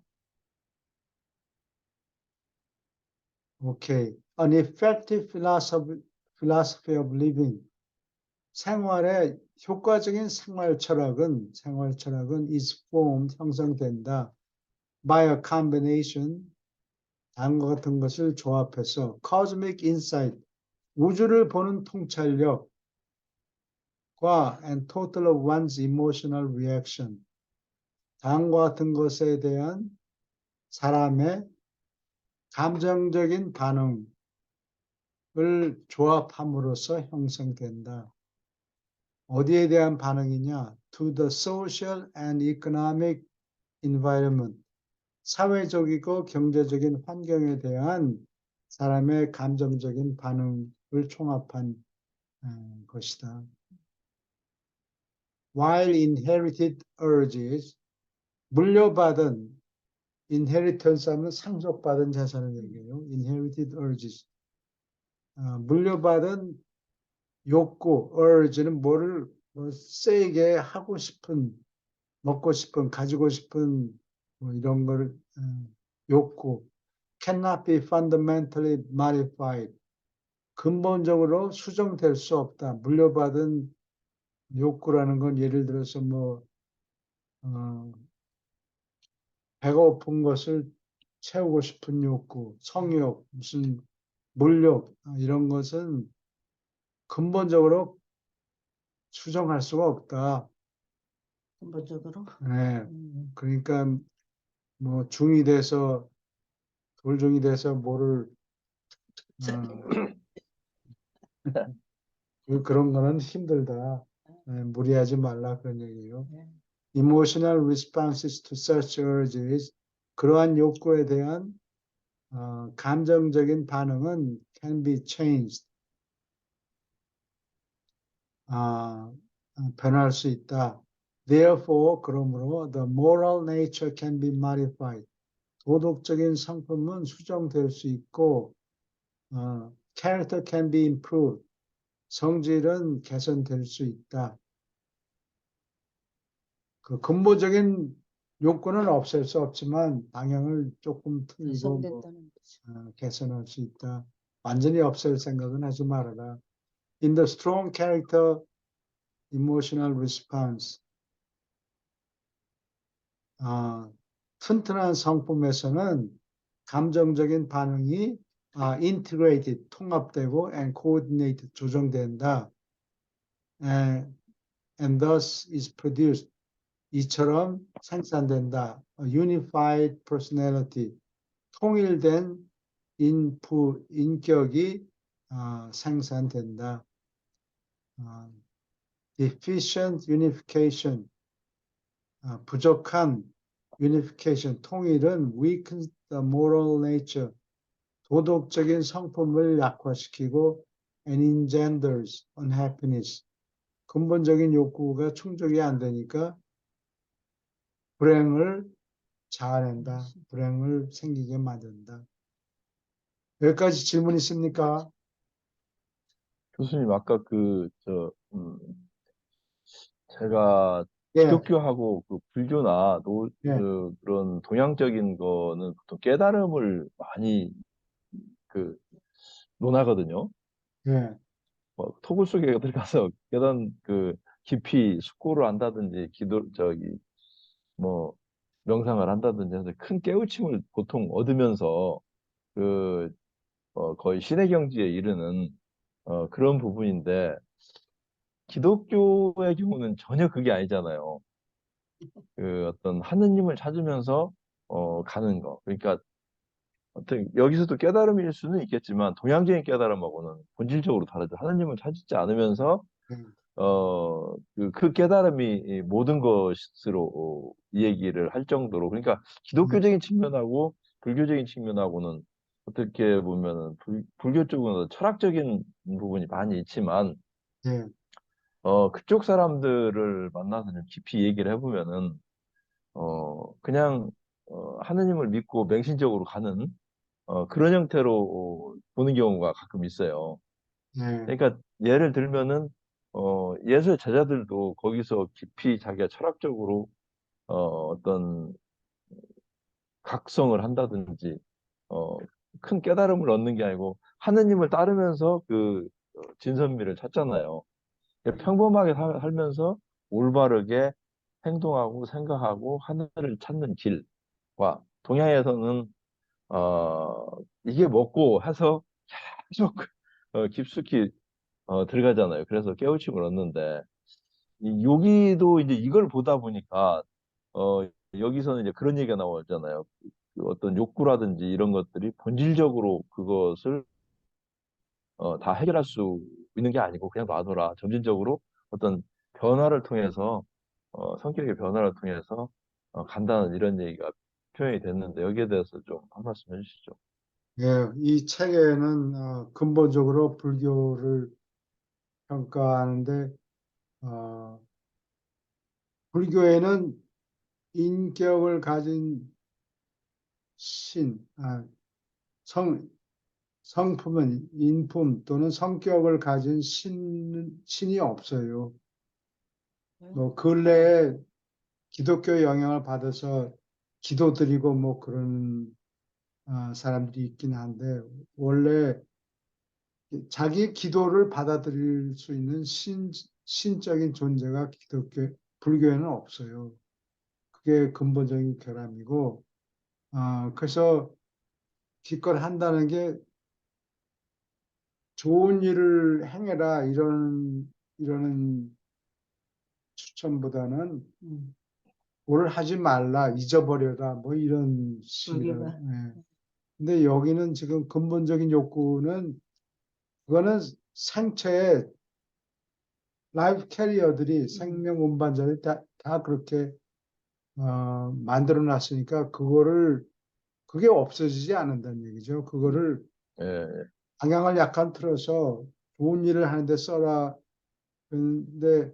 오케이. An effective philosophy of living. 생활의 효과적인 생활 철학은 is formed, 형성된다. by a combination, 다음과 같은 것을 조합해서 cosmic insight, 우주를 보는 통찰력과 and total of one's emotional reaction, 다음과 같은 것에 대한 사람의 감정적인 반응을 조합함으로써 형성된다. 어디에 대한 반응이냐? To the social and economic environment, 사회적이고 경제적인 환경에 대한 사람의 감정적인 반응을 총합한 것이다. While inherited urges, 물려받은, inheritance 하면 상속받은 자산을 얘기해요. inherited urges, 물려받은 욕구, urge는 뭐를 세게 하고 싶은, 먹고 싶은, 가지고 싶은 이런 걸 욕구, cannot be fundamentally modified, 근본적으로 수정될 수 없다. 물려받은 욕구라는 건 예를 들어서 배가 고픈 것을 채우고 싶은 욕구, 성욕, 무슨 물욕, 이런 것은 근본적으로 수정할 수가 없다. 근본적으로. 네. 그러니까 중이 돼서 돌종이 돼서 뭐를 그런 거는 힘들다. 무리하지 말라 그런 얘기예요. Emotional responses to such urges, 그러한 욕구에 대한 감정적인 반응은 can be changed, 변할 수 있다. Therefore, 그러므로 the moral nature can be modified, 도덕적인 성품은 수정될 수 있고 character can be improved, 성질은 개선될 수 있다. 그 근본적인 욕구는 없앨 수 없지만 방향을 조금 틀고 개선할 수 있다. 완전히 없앨 생각은 하지 말아라. In the strong character emotional response. 튼튼한 성품에서는 감정적인 반응이 integrated, 통합되고 and coordinated, 조정된다. And thus is produced, 이처럼 생산된다. A unified personality, 통일된 인격이 생산된다. Deficient unification, 부족한 unification, 통일은 weakens the moral nature, 도덕적인 성품을 약화시키고 and engenders unhappiness, 근본적인 욕구가 충족이 안 되니까 불행을 자아낸다. 불행을 생기게 만든다. 여기까지 질문 있습니까? 교수님, 아까 제가 예, 기독교하고 그 불교나 예, 그런 동양적인 거는 보통 깨달음을 많이 그 논하거든요. 예, 뭐, 토굴 속에 들어가서 깊이 숙고를 한다든지 뭐 명상을 한다든지 해서 큰 깨우침을 보통 얻으면서 거의 신의 경지에 이르는 그런 부분인데, 기독교의 경우는 전혀 그게 아니잖아요. 어떤 하느님을 찾으면서 가는 거. 그러니까 어떤 여기서도 깨달음일 수는 있겠지만 동양적인 깨달음하고는 본질적으로 다르죠. 하느님을 찾지 않으면서 예, 그 깨달음이 이 모든 것으로 이 얘기를 할 정도로, 그러니까 기독교적인 측면하고 불교적인 측면하고는 어떻게 보면은 불교 쪽은 철학적인 부분이 많이 있지만 예, 그쪽 사람들을 만나서 좀 깊이 얘기를 해보면은 그냥 하느님을 믿고 맹신적으로 가는 그런 형태로 보는 경우가 가끔 있어요. 예, 그러니까 예를 들면은 예수의 제자들도 거기서 깊이 자기가 철학적으로 어떤 각성을 한다든지 어, 큰 깨달음을 얻는 게 아니고 하느님을 따르면서 진선미를 찾잖아요. 평범하게 살면서 올바르게 행동하고 생각하고 하늘을 찾는 길과, 동양에서는 이게 먹고 해서 계속 깊숙이 들어가잖아요. 그래서 깨우침을 얻는데, 여기도 이제 이걸 보다 보니까 어, 여기서는 이제 그런 얘기가 나오잖아요. 그 어떤 욕구라든지 이런 것들이 본질적으로 그것을 다 해결할 수 있는 게 아니고 그냥 놔둬라. 점진적으로 어떤 변화를 통해서 성격의 변화를 통해서 간다는 이런 얘기가 표현이 됐는데, 여기에 대해서 좀 한 말씀 해주시죠. 예. 이 책에는 근본적으로 불교를 평가하는데 불교에는 인격을 가진 신, 성품은 인품 또는 성격을 가진 신이 없어요. 뭐 근래에 기독교 영향을 받아서 기도드리고 뭐 그런 사람들이 있긴 한데 원래 자기 기도를 받아들일 수 있는 신적인 존재가 불교에는 없어요. 그게 근본적인 결함이고, 그래서 기껏 한다는 게 좋은 일을 행해라 이러는 추천보다는 뭘 하지 말라, 잊어버려라 뭐 이런 식이라. 불교가. 예. 근데 여기는 지금 근본적인 욕구는 그거는 생체의 라이프 캐리어들이 생명 운반자들이 다 그렇게 만들어 놨으니까 그게 없어지지 않는다는 얘기죠. 그거를 예, 방향을 약간 틀어서 좋은 일을 하는데 써라. 그런데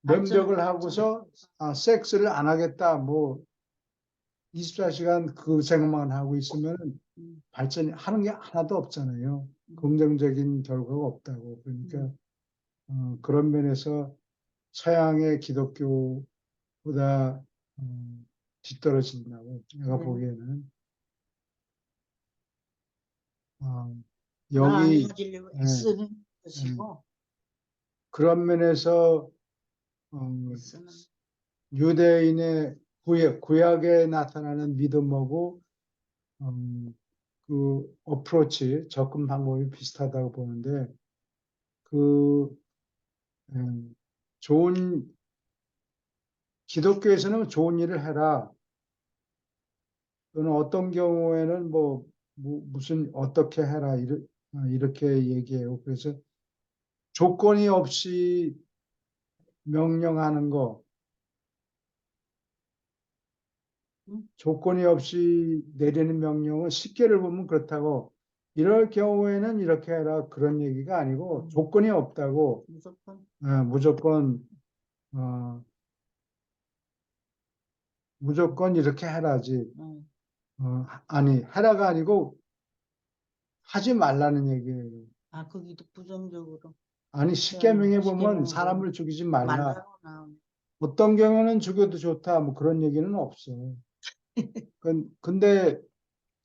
면벽을 하고서 섹스를 안 하겠다. 뭐 24시간 그 생각만 하고 있으면 발전이 하는 게 하나도 없잖아요. 긍정적인 결과가 없다고. 그러니까 그런 면에서 서양의 기독교보다 뒤떨어진다고 내가 네. 보기에는 여기 나아지려고 예, 애쓰는 예. 것이고. 그런 면에서 예수는 유대인의 구약에 나타나는 믿음하고 그 어프로치 접근 방법이 비슷하다고 보는데 그 좋은 기독교에서는 좋은 일을 해라. 또는 어떤 경우에는 무슨 어떻게 해라 이렇게 얘기해요. 그래서 조건이 없이 명령하는 거, 조건이 없이 내리는 명령은 십계를 보면 그렇다고 이럴 경우에는 이렇게 해라 그런 얘기가 아니고 조건이 없다고 무조건 무조건 무조건 이렇게 해라지. 응. 아니 해라가 아니고 하지 말라는 얘기예요. 아 거기도 부정적으로 아니 십계명에 보면 십계명에 사람을 죽이지 말라. 말라고 나오네. 어떤 경우는 죽여도 좋다. 뭐 그런 얘기는 없어. 근데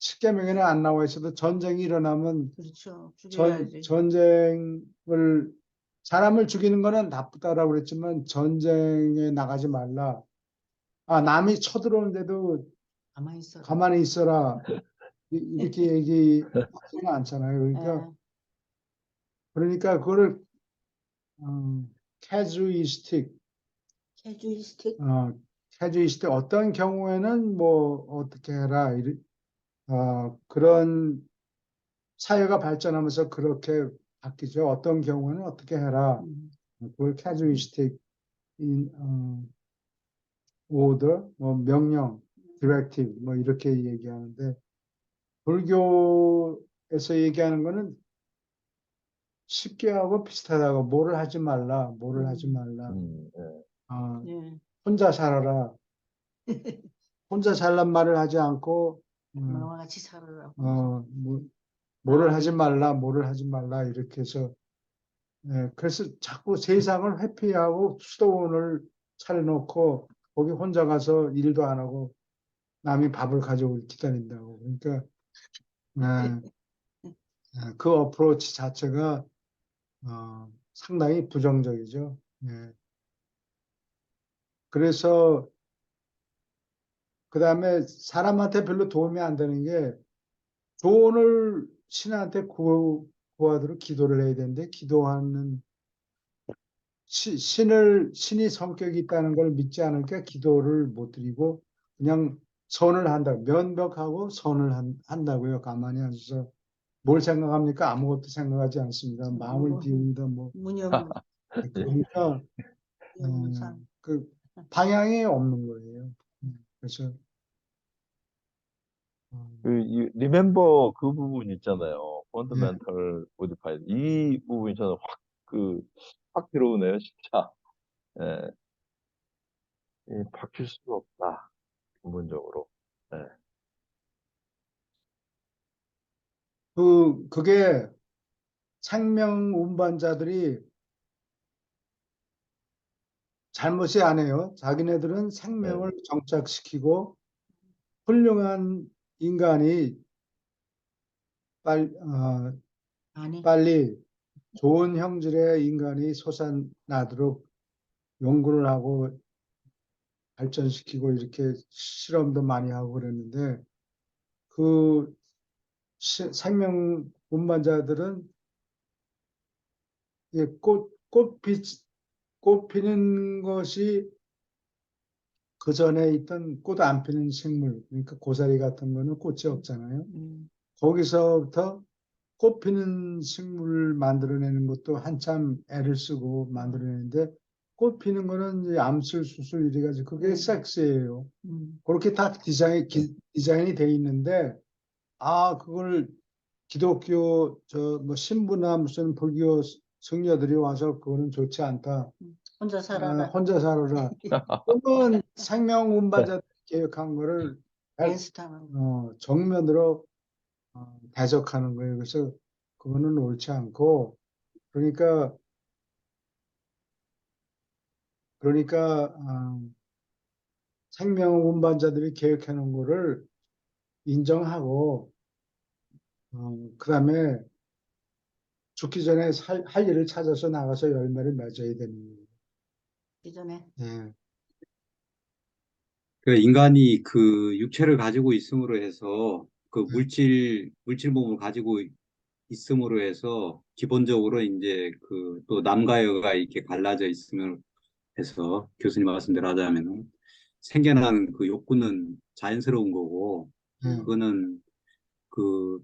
십계명에는 안 나와 있어도 전쟁이 일어나면 그렇죠. 죽여야지. 전쟁을 사람을 죽이는 거는 나쁘다라고 그랬지만 전쟁에 나가지 말라. 아, 남이 쳐들어오는데도 가만히 있어. 가만히 있어라. 이렇게 얘기하지는 않잖아요. 그러니까 그거를 캐주이스틱 캐주이스틱. 캐주이스틱 어떤 경우에는 뭐 어떻게 해라. 그런 사회가 발전하면서 그렇게 바뀌죠. 어떤 경우는 어떻게 해라. 그걸 casuistic in order, 뭐 명령, directive, 뭐 이렇게 얘기하는데 불교에서 얘기하는 거는 쉽게 하고 비슷하다고 뭐를 하지 말라, 뭐를 하지 말라. 예. 예. 혼자 살아라. 혼자 살란 말을 하지 않고 엄마와 같이 살으라고. 뭐를 하지 말라, 뭐를 하지 말라 이렇게 해서 그래서 자꾸 세상을 회피하고 수도원을 차려놓고 거기 혼자 가서 일도 안 하고 남이 밥을 가져오길 기다린다고. 그러니까 그 어프로치 자체가 상당히 부정적이죠. 그래서 그 다음에 사람한테 별로 도움이 안 되는 게 돈을 신한테 구하도록 기도를 해야 되는데 기도하는 신이 성격이 있다는 걸 믿지 않으니까 기도를 못 드리고 그냥 선을 한다. 면벽하고 선을 한다고요. 가만히 앉아서 뭘 생각합니까? 아무것도 생각하지 않습니다. 마음을 비운다. 뭐 무념 그러니까 무념상. 그 방향이 없는 거예요. 그래서 이 리멤버 그 부분 있잖아요. 펀더멘털 모디파이드 이 부분이 저는 확 들어오네요, 진짜. 예, 바뀔 수가 없다, 근본적으로. 예, 그게 생명 운반자들이 잘못이 아니에요. 자기네들은 생명을 정착시키고 훌륭한 인간이 아니. 빨리 좋은 형질의 인간이 솟아나도록 연구를 하고 발전시키고 이렇게 실험도 많이 하고 그랬는데 그 생명 운반자들은 꽃 피는 것이 그 전에 있던 꽃 안 피는 식물, 그러니까 고사리 같은 거는 꽃이 없잖아요. 거기서부터 꽃 피는 식물을 만들어내는 것도 한참 애를 쓰고 만들어내는데 꽃 피는 거는 이제 암술, 수술 이래가지고 그게 섹스예요. 그렇게 다 디자인이 돼 있는데 그걸 기독교 뭐 신부나 무슨 불교 성녀들이 와서 그거는 좋지 않다. 혼자 살아라. 혼자 살아라. 그러면 생명 운반자 계획한 거를 벤스타는 정면으로 대적하는 거예요. 그래서 그거는 옳지 않고 그러니까 생명 운반자들이 계획해 놓은 거를 인정하고 그다음에 죽기 전에 할 일을 찾아서 나가서 열매를 맺어야 되는 거예요. 기존에. 예, 그 인간이 그 육체를 가지고 있음으로 해서 그 예, 물질 몸을 가지고 있음으로 해서 기본적으로 이제 그 또 남과 여가 이렇게 갈라져 있음을 해서 교수님 말씀대로 하자면은 생겨나는 그 욕구는 자연스러운 거고 예, 그거는 그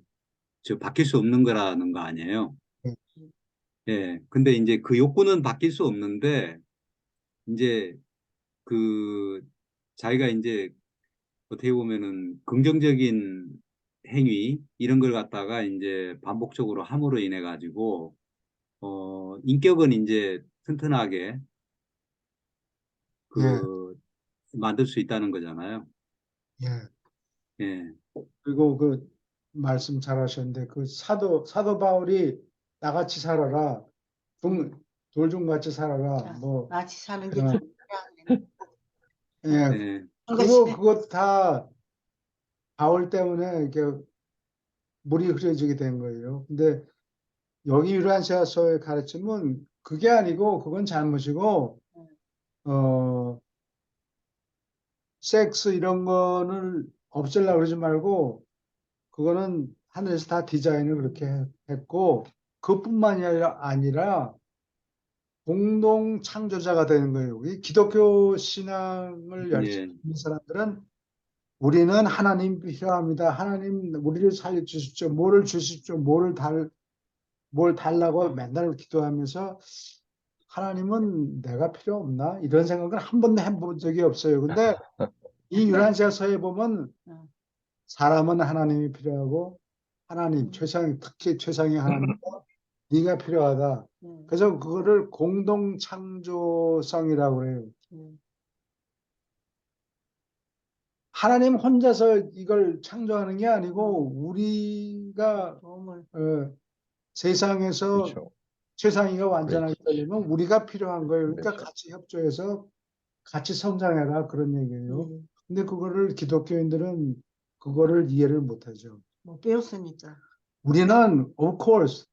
저 바뀔 수 없는 거라는 거 아니에요. 예, 예. 근데 이제 그 욕구는 바뀔 수 없는데 이제 그 자기가 이제 어떻게 보면은 긍정적인 행위 이런 걸 갖다가 이제 반복적으로 함으로 인해 가지고 인격은 이제 튼튼하게 예, 그 만들 수 있다는 거잖아요. 예. 예. 그리고 그 말씀 잘하셨는데 그 사도 바울이 나같이 살아라, 돌종같이 살아라, 뭐, 같이 사는 게 어, 중요하네. 예, 예. 그런 것이. 그것 다 바울 때문에 이렇게 물이 흐려지게 된 거예요. 근데 여기 유란시아서의 가르침은 그게 아니고 그건 잘못이고, 어, 섹스 이런 거는 없애려고 그러지 말고 그거는 하늘에서 다 디자인을 그렇게 했고 그뿐만이 아니라 공동 창조자가 되는 거예요. 이 기독교 신앙을 열심히 예. 믿는 사람들은 우리는 하나님 필요합니다. 하나님 우리를 살려 주십시오. 뭐를 주십시오. 뭘 달라고 맨날 기도하면서 하나님은 내가 필요 없나? 이런 생각을 한 번도 해본 적이 없어요. 근데 이 유란시아서에 보면 어, 사람은 하나님이 필요하고 하나님 특히 최상의 하나님 네가 필요하다. 음, 그래서 그거를 공동 창조성이라고 해요. 음, 하나님 혼자서 이걸 창조하는 게 아니고 우리가 도움을. 세상에서 그렇죠. 최상위가 완전하게 그렇지. 되려면 우리가 필요한 거예요. 그러니까 그렇죠. 같이 협조해서 같이 성장해라 그런 얘기예요. 음, 근데 그거를 기독교인들은 그거를 이해를 못하죠. 뭐 배웠으니까. 우리는 of course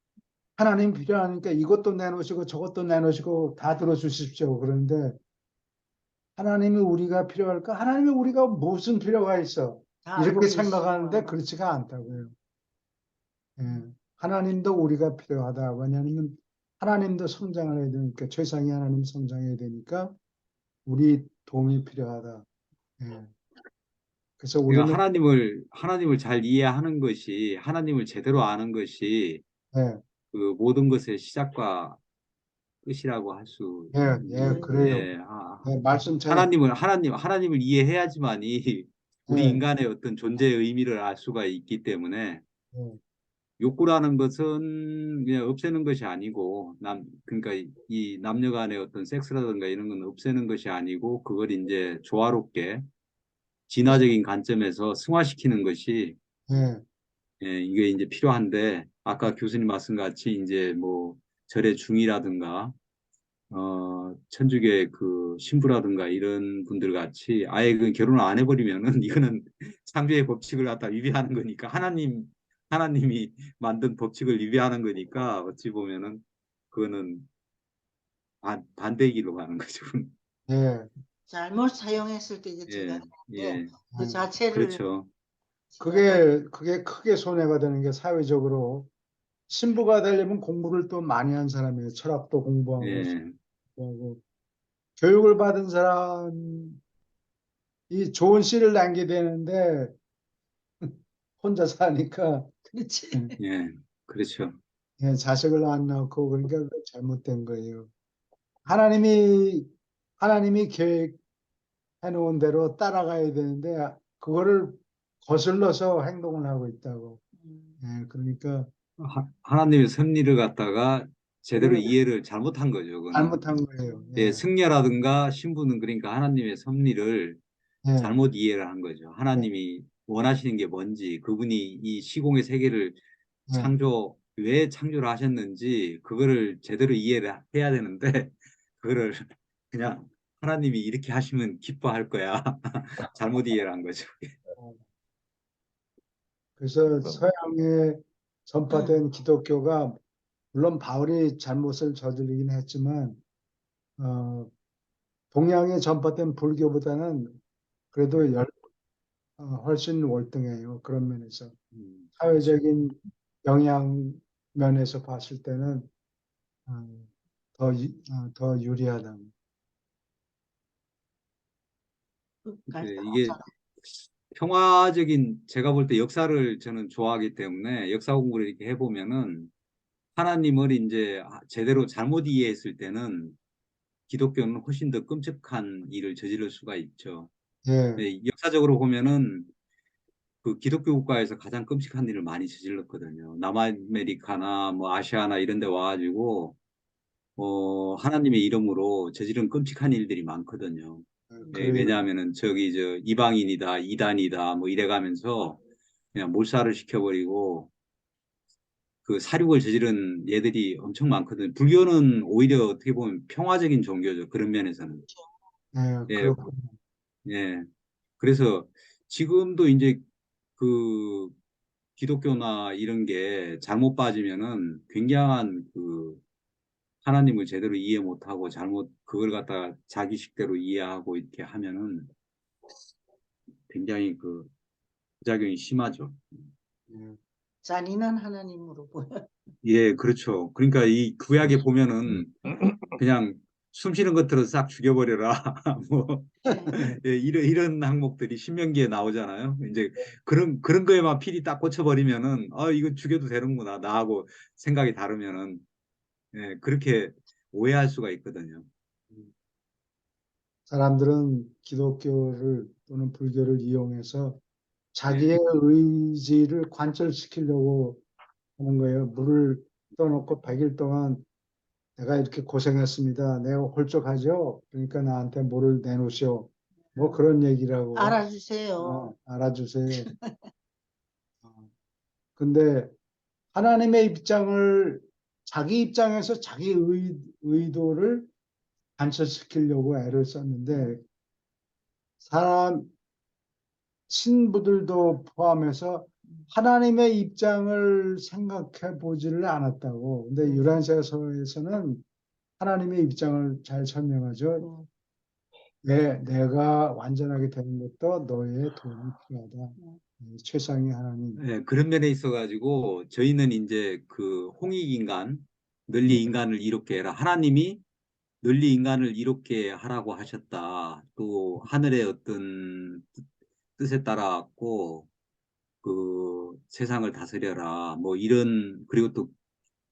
하나님 필요하니까 이것도 내놓으시고 저것도 내놓으시고 다 들어주십시오. 그런데 하나님이 우리가 필요할까? 하나님이 우리가 무슨 필요가 있어? 다 알고 이렇게 계시고. 생각하는데 그렇지가 않다고요. 예. 하나님도 우리가 필요하다. 왜냐하면 하나님도 성장을 해야 되니까 최상의 하나님 성장해야 되니까 우리 도움이 필요하다. 예. 그래서 그러니까 우리는 하나님을 잘 이해하는 것이 하나님을 제대로 아는 것이 예, 그 모든 것의 시작과 끝이라고 할 수 예, 예, 있는 그래요. 예. 예, 말씀 잘, 하나님을 이해해야지만이 우리 예, 인간의 어떤 존재의 의미를 알 수가 있기 때문에 예, 욕구라는 것은 그냥 없애는 것이 아니고 그러니까 이 남녀 간의 어떤 섹스라든가 이런 건 없애는 것이 아니고 그걸 이제 조화롭게 진화적인 관점에서 승화시키는 것이 예, 이게 이제 필요한데 아까 교수님 말씀같이 이제 뭐 절의 중이라든가 천주교 그 신부라든가 이런 분들 같이 아예 그 결혼을 안 해버리면은 이거는 창조의 법칙을 갖다 위배하는 거니까 하나님이 만든 법칙을 위배하는 거니까 어찌 보면은 그거는 반대의 길로 가는 거죠. 예, 잘못 사용했을 때 이제 제가 예, 하는데 예, 그 예. 자체를 그렇죠. 그게 크게 손해가 되는 게 사회적으로 신부가 되려면 공부를 또 많이 한 사람이에요. 철학도 공부하고, 예, 공부하고. 교육을 받은 사람이 좋은 씨를 낳게 되는데 혼자 사니까 그렇지. 예, 그렇죠. 예, 자식을 안 낳고 그러니까 그게 잘못된 거예요. 하나님이 계획해 놓은 대로 따라가야 되는데 그거를 거슬러서 행동을 하고 있다고. 음, 예, 그러니까 하나님의 섭리를 갖다가 제대로 예, 이해를 잘못한 거죠. 그거는 잘못한 거예요. 예, 예, 승려라든가 신부는 그러니까 하나님의 섭리를 예, 잘못 이해를 한 거죠. 예, 하나님이 원하시는 게 뭔지, 그분이 이 시공의 세계를 예. 왜 창조를 하셨는지, 그거를 제대로 이해를 해야 되는데, 그거를 그냥 하나님이 이렇게 하시면 기뻐할 거야. 잘못 이해를 한 거죠. 어, 그래서 그럼 서양에 전파된 기독교가 물론 바울이 잘못을 저지르긴 했지만 어, 동양에 전파된 불교보다는 그래도 훨씬 월등해요. 그런 면에서. 사회적인 영향 면에서 봤을 때는 더 유리하다. 네, 이게 평화적인, 제가 볼 때 역사를 저는 좋아하기 때문에 역사 공부를 이렇게 해보면은 하나님을 이제 제대로 잘못 이해했을 때는 기독교는 훨씬 더 끔찍한 일을 저지를 수가 있죠. 예, 네, 역사적으로 보면은 그 기독교 국가에서 가장 끔찍한 일을 많이 저질렀거든요. 남아메리카나 뭐 아시아나 이런 데 와가지고 하나님의 이름으로 저지른 끔찍한 일들이 많거든요. 예, 그래요. 왜냐하면은 저기 저 이방인이다, 이단이다 뭐 이래가면서 그냥 몰살을 시켜버리고 그 사륙을 저지른 예들이 엄청 많거든요. 불교는 오히려 어떻게 보면 평화적인 종교죠. 그런 면에서는. 예, 예, 그렇군요. 예. 그래서 지금도 이제 그 기독교나 이런 게 잘못 빠지면은 굉장한 그 하나님을 제대로 이해 못하고 잘못 그걸 갖다가 자기식대로 이해하고 이렇게 하면은 굉장히 그 부작용이 심하죠. 예, 잔인한 하나님으로 보여. 예, 그렇죠. 그러니까 이 구약에 보면은 그냥 숨 쉬는 것들은 싹 죽여버려라. 뭐, 예, 이런 항목들이 신명기에 나오잖아요. 이제 그런 거에만 필이 딱 꽂혀버리면은, 이거 죽여도 되는구나. 나하고 생각이 다르면은, 예, 그렇게 오해할 수가 있거든요. 사람들은 기독교를 또는 불교를 이용해서 자기의 예, 의지를 관철시키려고 하는 거예요. 물을 떠놓고 100일 동안 내가 이렇게 고생했습니다. 내가 홀쭉하죠? 그러니까 나한테 물을 내놓으시오. 뭐 그런 얘기라고. 알아주세요. 알아주세요. 근데 하나님의 입장을 자기 입장에서 자기 의도를 관철시키려고 애를 썼는데 사람 신부들도 포함해서 하나님의 입장을 생각해 보지를 않았다고. 근데 유란세서에서는 하나님의 입장을 잘 설명하죠. 내가 완전하게 되는 것도 너의 도움이 필요하다. 최상의 하나님. 예, 그런 면에 있어가지고 저희는 이제 그 홍익인간, 널리 인간을 이롭게 해라. 하나님이 널리 인간을 이롭게 하라고 하셨다. 또 하늘의 어떤 뜻에 따라갖고 그 세상을 다스려라. 뭐 이런 그리고 또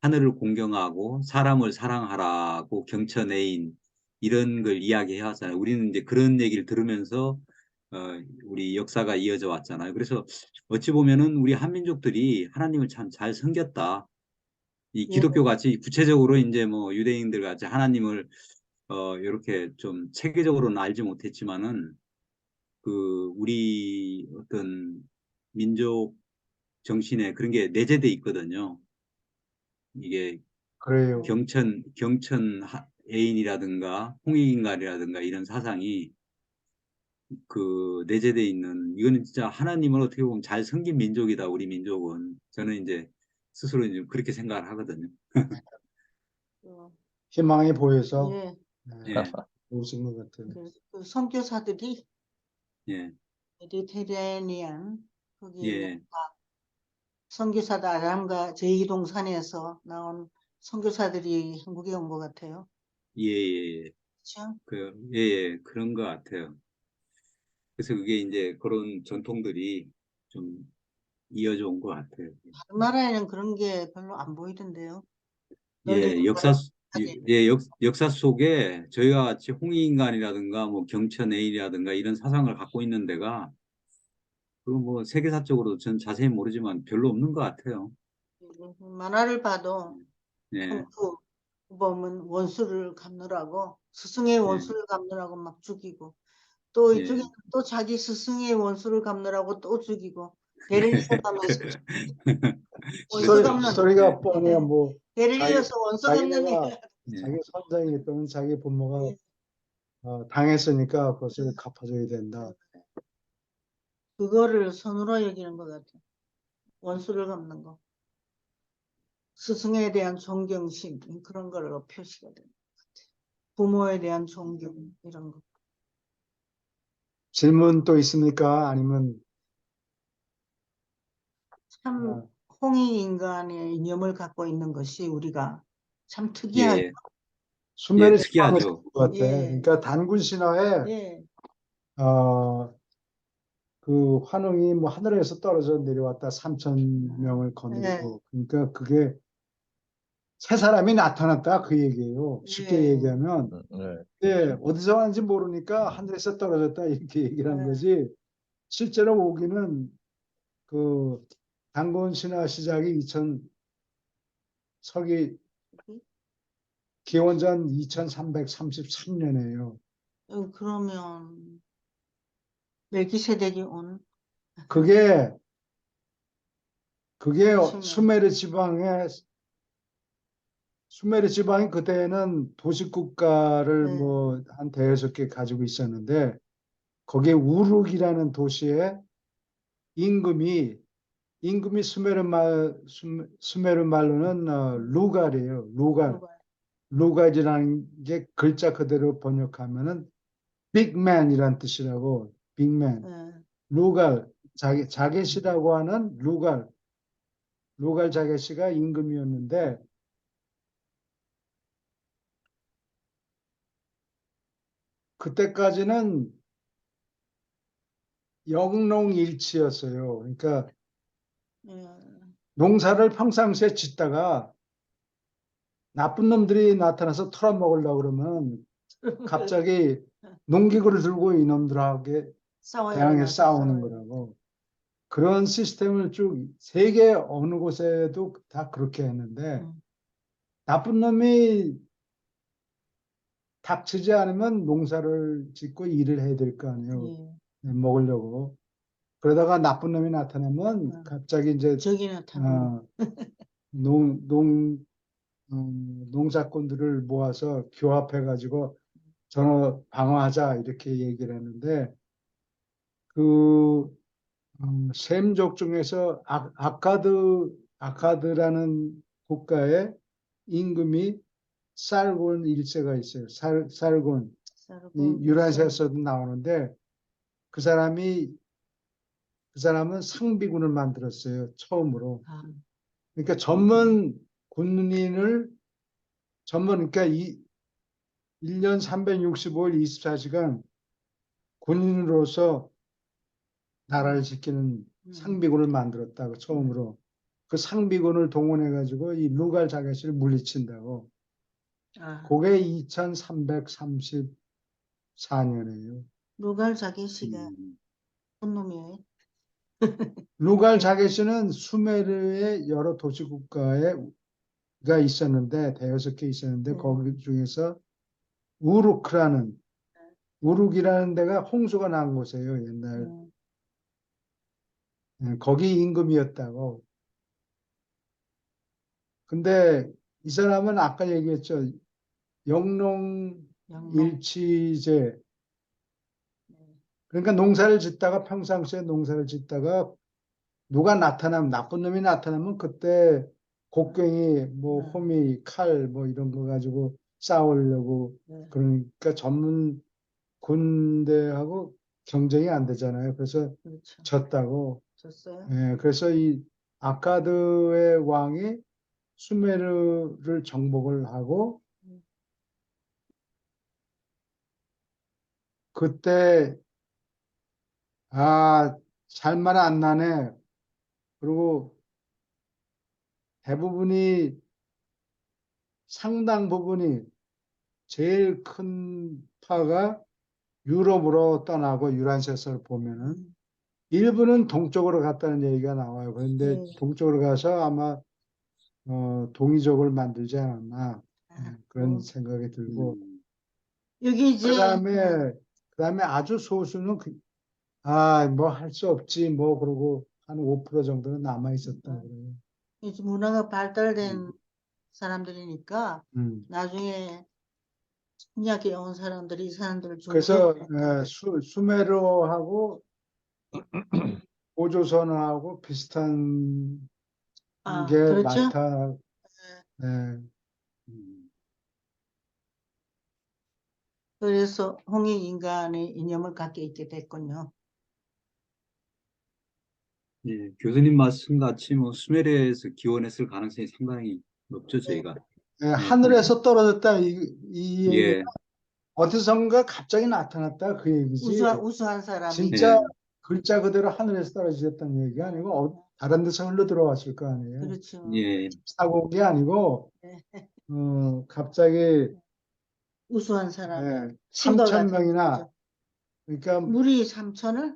하늘을 공경하고 사람을 사랑하라고 경천애인 이런 걸 이야기해 왔잖아요. 우리는 이제 그런 얘기를 들으면서 우리 역사가 이어져 왔잖아요. 그래서 어찌 보면은 우리 한민족들이 하나님을 참 잘 섬겼다. 이 예, 기독교 같이 구체적으로 이제 뭐 유대인들 같이 하나님을 이렇게 좀 체계적으로는 알지 못했지만은 그 우리 어떤 민족 정신에 그런 게 내재돼 있거든요. 이게 그래요. 경천 애인이라든가 홍익인간이라든가 이런 사상이 그 내재돼 있는 이거는 진짜 하나님을 어떻게 보면 잘 섬긴 민족이다. 우리 민족은 저는 이제 스스로 이제 그렇게 생각을 하거든요. 어, 희망이 보여서 예, 예, 오신 것 같아요. 그 선교사들이 예, 메디테레니안 거기 있는 예, 선교사들 아람과 제2동산에서 나온 선교사들이 한국에 온 것 같아요. 예, 예, 예. 그렇죠? 예, 그런 것 같아요. 그래서 그게 이제 그런 전통들이 좀 이어져 온 것 같아요. 다른 나라에는 그런 게 별로 안 보이던데요. 널리 예, 역사 속에 저희가 같이 홍익인간이라든가 뭐 경천애인이라든가 이런 사상을 갖고 있는 데가 그 뭐 세계사적으로 전 자세히 모르지만 별로 없는 것 같아요. 만화를 봐도 예, 그 보면 원수를 갚느라고 스승의 예, 원수를 갚느라고 막 죽이고 또 이쪽에는 예. 또 자기 스승의 원수를 갚느라고 또 죽이고 대를 이어가면서 원수 갚는 스토리가 뻔해요. 뭐 대를 자기 이어서 원수 갚는 자기네가 일. 예, 자기 선생이 또는 자기 부모가 당했으니까 그것을 갚아줘야 된다. 그거를 선으로 여기는 것 같아. 원수를 갚는 거. 스승에 대한 존경심 그런 걸로 표시가 되는 것 같아. 부모에 대한 존경 이런 거. 질문 또 있습니까? 아니면 참 어, 홍익 인간의 이념을 갖고 있는 것이 우리가 참 특이하죠. 예, 예, 수메르 지방에서 특이하죠. 것 같아. 예, 그러니까 단군 신화에 예, 어, 그 환웅이 뭐 하늘에서 떨어져 내려왔다 3천 명을 예, 거느리고 그러니까 그게 세 사람이 나타났다 그 얘기예요. 쉽게 예, 얘기하면 네. 예, 어디서 왔는지 모르니까 하늘에서 떨어졌다 이렇게 얘기를 한 예. 거지. 실제로 오기는 그 단군 신화 시작이 2000 서기 기원전 2333년이에요. 그러면 멜기세덱이 온 그게 그게 30년. 수메르 지방이 그때는 도시국가를 네. 뭐 한 대여섯 개 가지고 있었는데 거기에 우룩이라는 도시에 임금이 수메르 말로는 루갈이에요. 루갈. 누가 루갈이라는 게 글자 그대로 번역하면은 빅맨이란 뜻이라고. 빅맨. 예, 루갈 자게시라고 하는 루갈 자게시가 임금이었는데 그때까지는 영농일치였어요. 그러니까 예. 농사를 평상시에 짓다가 나쁜 놈들이 나타나서 털어먹으려고 그러면 갑자기 농기구를 들고 이놈들하고 싸워야 대항해 나서 싸우는 싸워야 거라고. 그런 시스템을 쭉 세계 어느 곳에도 다 그렇게 했는데 음, 나쁜 놈이 닥치지 않으면 농사를 짓고 일을 해야 될 거 아니에요. 예. 먹으려고. 그러다가 나쁜 놈이 나타나면 갑자기 이제 저기 나타나는 어, 농, 농, 농사꾼들을 모아서 교합해가지고 전어 방어하자 이렇게 얘기를 했는데 그 셈족 중에서 아카드라는 국가의 임금이 살곤 일세가 있어요. 살곤 이 싸르곤 유란시아서도 나오는데 그 사람이 그 사람은 상비군을 만들었어요. 처음으로. 아, 그러니까 그러니까 1년 365일 24시간 군인으로서 나라를 지키는 상비군을 만들었다고 처음으로. 그 상비군을 동원해가지고 이 루갈 자게시를 물리친다고. 아, 그게 2334년이에요. 루갈 자기씨가 음, 본 놈이에요. 루갈 자게시는 수메르의 여러 도시국가가 있었는데 대여섯 개 있었는데 네. 거기 중에서 우루크라는 우룩이라는 데가 홍수가 난 곳이에요. 옛날 음, 거기 임금이었다고. 근데 이 사람은 아까 얘기했죠. 영농. 영농일치제. 네. 그러니까 농사를 짓다가 평상시에 농사를 짓다가 누가 나타나면 나쁜 놈이 나타나면 그때 곡괭이 뭐 호미 칼 뭐 이런 거 가지고 싸우려고 네. 그러니까 전문 군대하고 경쟁이 안 되잖아요. 그래서 그렇죠. 졌다고. 졌어요. 예, 그래서 이 아카드의 왕이 수메르를 정복을 하고 그때 살만 안 나네. 그리고 대부분이 상당 부분이 제일 큰 파가 유럽으로 떠나고 유란시아서를 보면은 일부는 동쪽으로 갔다는 얘기가 나와요. 그런데 네. 동쪽으로 가서 아마 동이족을 만들지 않았나 그런 뭐, 생각이 들고 여기 이제 그다음에 아주 소수는 뭐 할 수 없지 뭐 그러고 한 5% 정도는 남아 있었다 그래요. 이제 문화가 발달된 사람들이니까 음. 나중에 신약에 온 사람들이 이 사람들을 좀 그래서 위협했다. 수메르하고 고조선하고 비슷한 게 그렇죠? 많다. 예. 음. 그래서 홍익인간의 이념을 갖게 있게 됐군요. 예, 교수님 말씀같이 뭐 수메르에서 기원했을 가능성이 상당히 높죠, 네. 저희가. 예, 예, 하늘에서 떨어졌다 이 얘기가 예, 어디선가 갑자기 나타났다 그 얘기지. 우수한 사람이 진짜 예, 글자 그대로 하늘에서 떨어졌다는 얘기가 아니고 다른 데서 흘러 들어왔을 거 아니에요. 그렇죠. 예, 사고 온 게 아니고 네. 갑자기 우수한 사람. 예, 신과 3천 같은 명이나 거죠. 그러니까 무리 3천을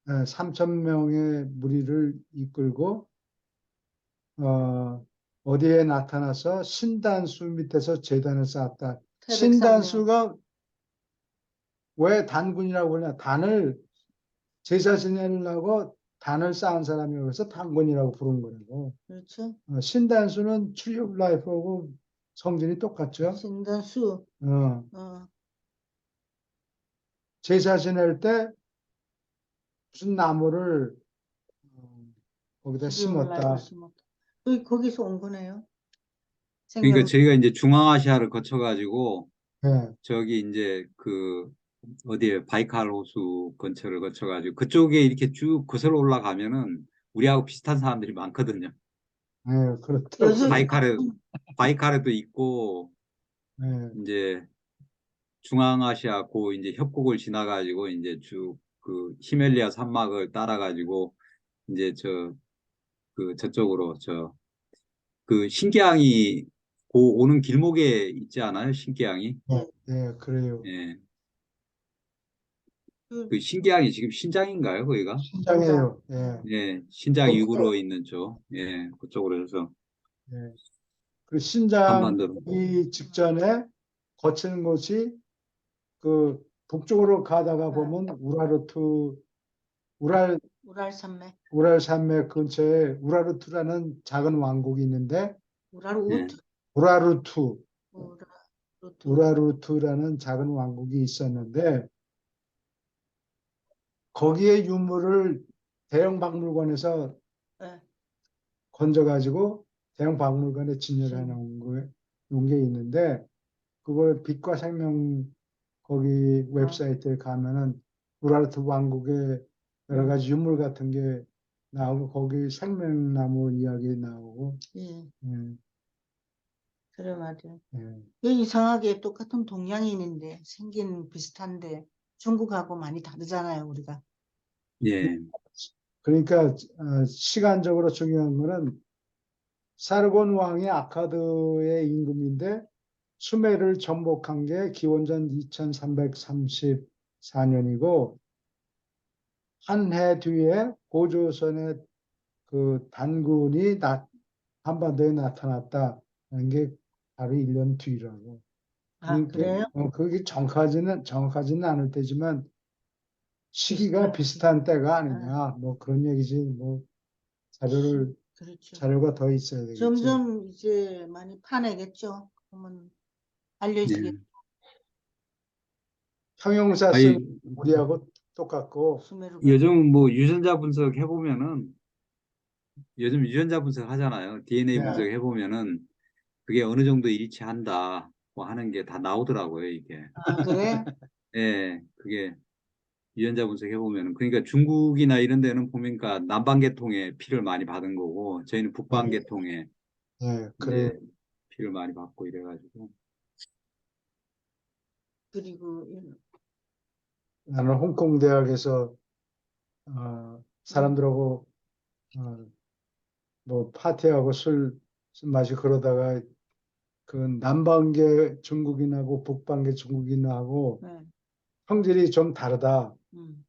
3천 명의 무리를 이끌고 어디에 나타나서 신단수 밑에서 제단을 쌓았다. 신단수가 왜 단군이라고 그러냐? 단을 제사 지내려고 단을 쌓은 사람이라고 해서 단군이라고 부른 거라고. 그렇죠. 신단수는 트리 오브 라이프하고 성질이 똑같죠. 신단수 어, 제사 지낼 때 무슨 나무를 거기다 심었다. 거기서 온 거네요. 그러니까 생명. 저희가 이제 중앙아시아를 거쳐가지고 예, 저기 이제 그 어디에 바이칼 호수 근처를 거쳐가지고 그쪽에 이렇게 쭉 거슬러 올라가면은 우리하고 비슷한 사람들이 많거든요. 예, 그렇다고. 요즘 바이칼에도 있고 예, 이제 중앙아시아 고 이제 협곡을 지나가지고 이제 쭉 그 히말리아 산막을 따라가지고 이제 저쪽으로 그 신기항이 오는 길목에 있지 않아요? 신기항이? 예, 그래요. 예. 그 그 신기항이 지금 신장인가요, 거기가? 신장이에요. 예, 예, 신장 이후로 있는 쪽. 예, 그쪽으로 해서 예. 그 신장 한반도로. 이 직전에 거치는 곳이 그 북쪽으로 가다가 보면 우랄 우랄산맥, 우랄 산맥 근처에 우라르투라는 작은 왕국이 있는데 예, 우라르투 우라루트. 우라르투라는 작은 왕국이 있었는데 거기에 유물을 대형 박물관에서 예. 건져가지고 대형 박물관에 진열해 놓은 게 있는데 그걸 빛과 생명 거기 웹사이트에 가면은 우라르트 왕국의 여러 가지 유물 같은 게 나오고 거기 생명나무 이야기 나오고 예, 예, 그래 맞아요. 예. 이상하게 똑같은 동양인인데 생긴 비슷한데 중국하고 많이 다르잖아요, 우리가. 예, 그러니까 시간적으로 중요한 거는 사르곤 왕이 아카드의 임금인데 수메를 정복한 게 기원전 2334년이고 한 해 뒤에 고조선의 그 단군이 한반도에 나타났다는 게 바로 1년 뒤라고. 아, 그래요? 그게 정확하지는 않을 때지만 시기가 비슷한 때가 아니냐 뭐 그런 얘기지 뭐 그렇죠. 자료가 더 있어야 되겠지. 점점 이제 많이 파내겠죠. 그러면 알려지겠죠. 예. 형용사 아니, 쓴 우리하고 똑같고 수메르가. 요즘 뭐 유전자 분석 해보면은 요즘 유전자 분석 하잖아요. DNA 네. 분석 해보면은 그게 어느 정도 일치한다고 하는 게 다 나오더라고요, 이게. 아, 그래? 예, 그게 유전자 분석 해보면은 그러니까 중국이나 이런 데는 보니까 남반계통의 피를 많이 받은 거고 저희는 북반계통의 예, 그래. 이제 피를 많이 받고 이래가지고. 그리고 나는 홍콩 대학에서 사람들하고 뭐 파티하고 술 마시고 그러다가 그 남반계 중국인하고 북반계 중국인하고 네. 성질이 좀 다르다. 음,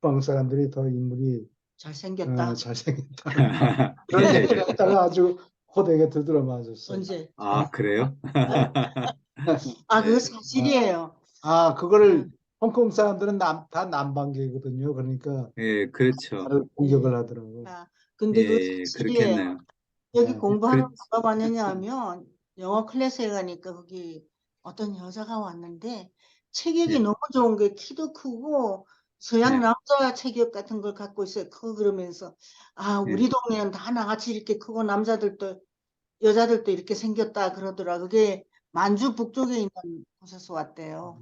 북방 사람들이 더 인물이 잘생겼다. 잘생겼다. 그런 얘기를 했다가 아주 호되게 두드러 맞았어요. 언제? 아, 그래요? 아, 그거 예. 사실이에요. 그거를 홍콩 사람들은 다 남반계거든요. 그러니까 예, 그렇죠. 나를 공격을 하더라고. 아, 근데 그거 예, 사실이에요. 그렇겠네요. 여기 네. 공부하러 누가 왔느냐 하면 영어 클래스에 가니까 거기 어떤 여자가 왔는데 체격이 예, 너무 좋은 게 키도 크고 서양 예, 남자 체격 같은 걸 갖고 있어요. 그러면서 예. 우리 동네는 다 나같이 이렇게 크고 남자들도 여자들도 이렇게 생겼다 그러더라. 그게 만주 북쪽에 있는 곳에서 왔대요.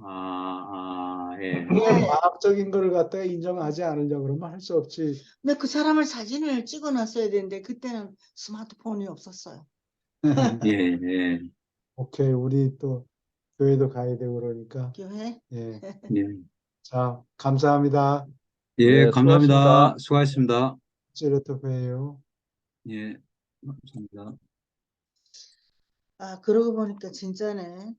예. 그게 과학적인 걸 갖다가 인정하지 않으려고 그러면 할 수 없지. 근데 그 사람을 사진을 찍어 놨어야 되는데 그때는 스마트폰이 없었어요. 예, 예, 오케이, 우리 또 교회도 가야 되고 그러니까. 교회. 예. 예. 자, 감사합니다. 예, 네, 감사합니다. 수고하셨습니다. 수고하셨습니다. 주일에 또 봬요. 예, 감사합니다. 아, 그러고 보니까 진짜네.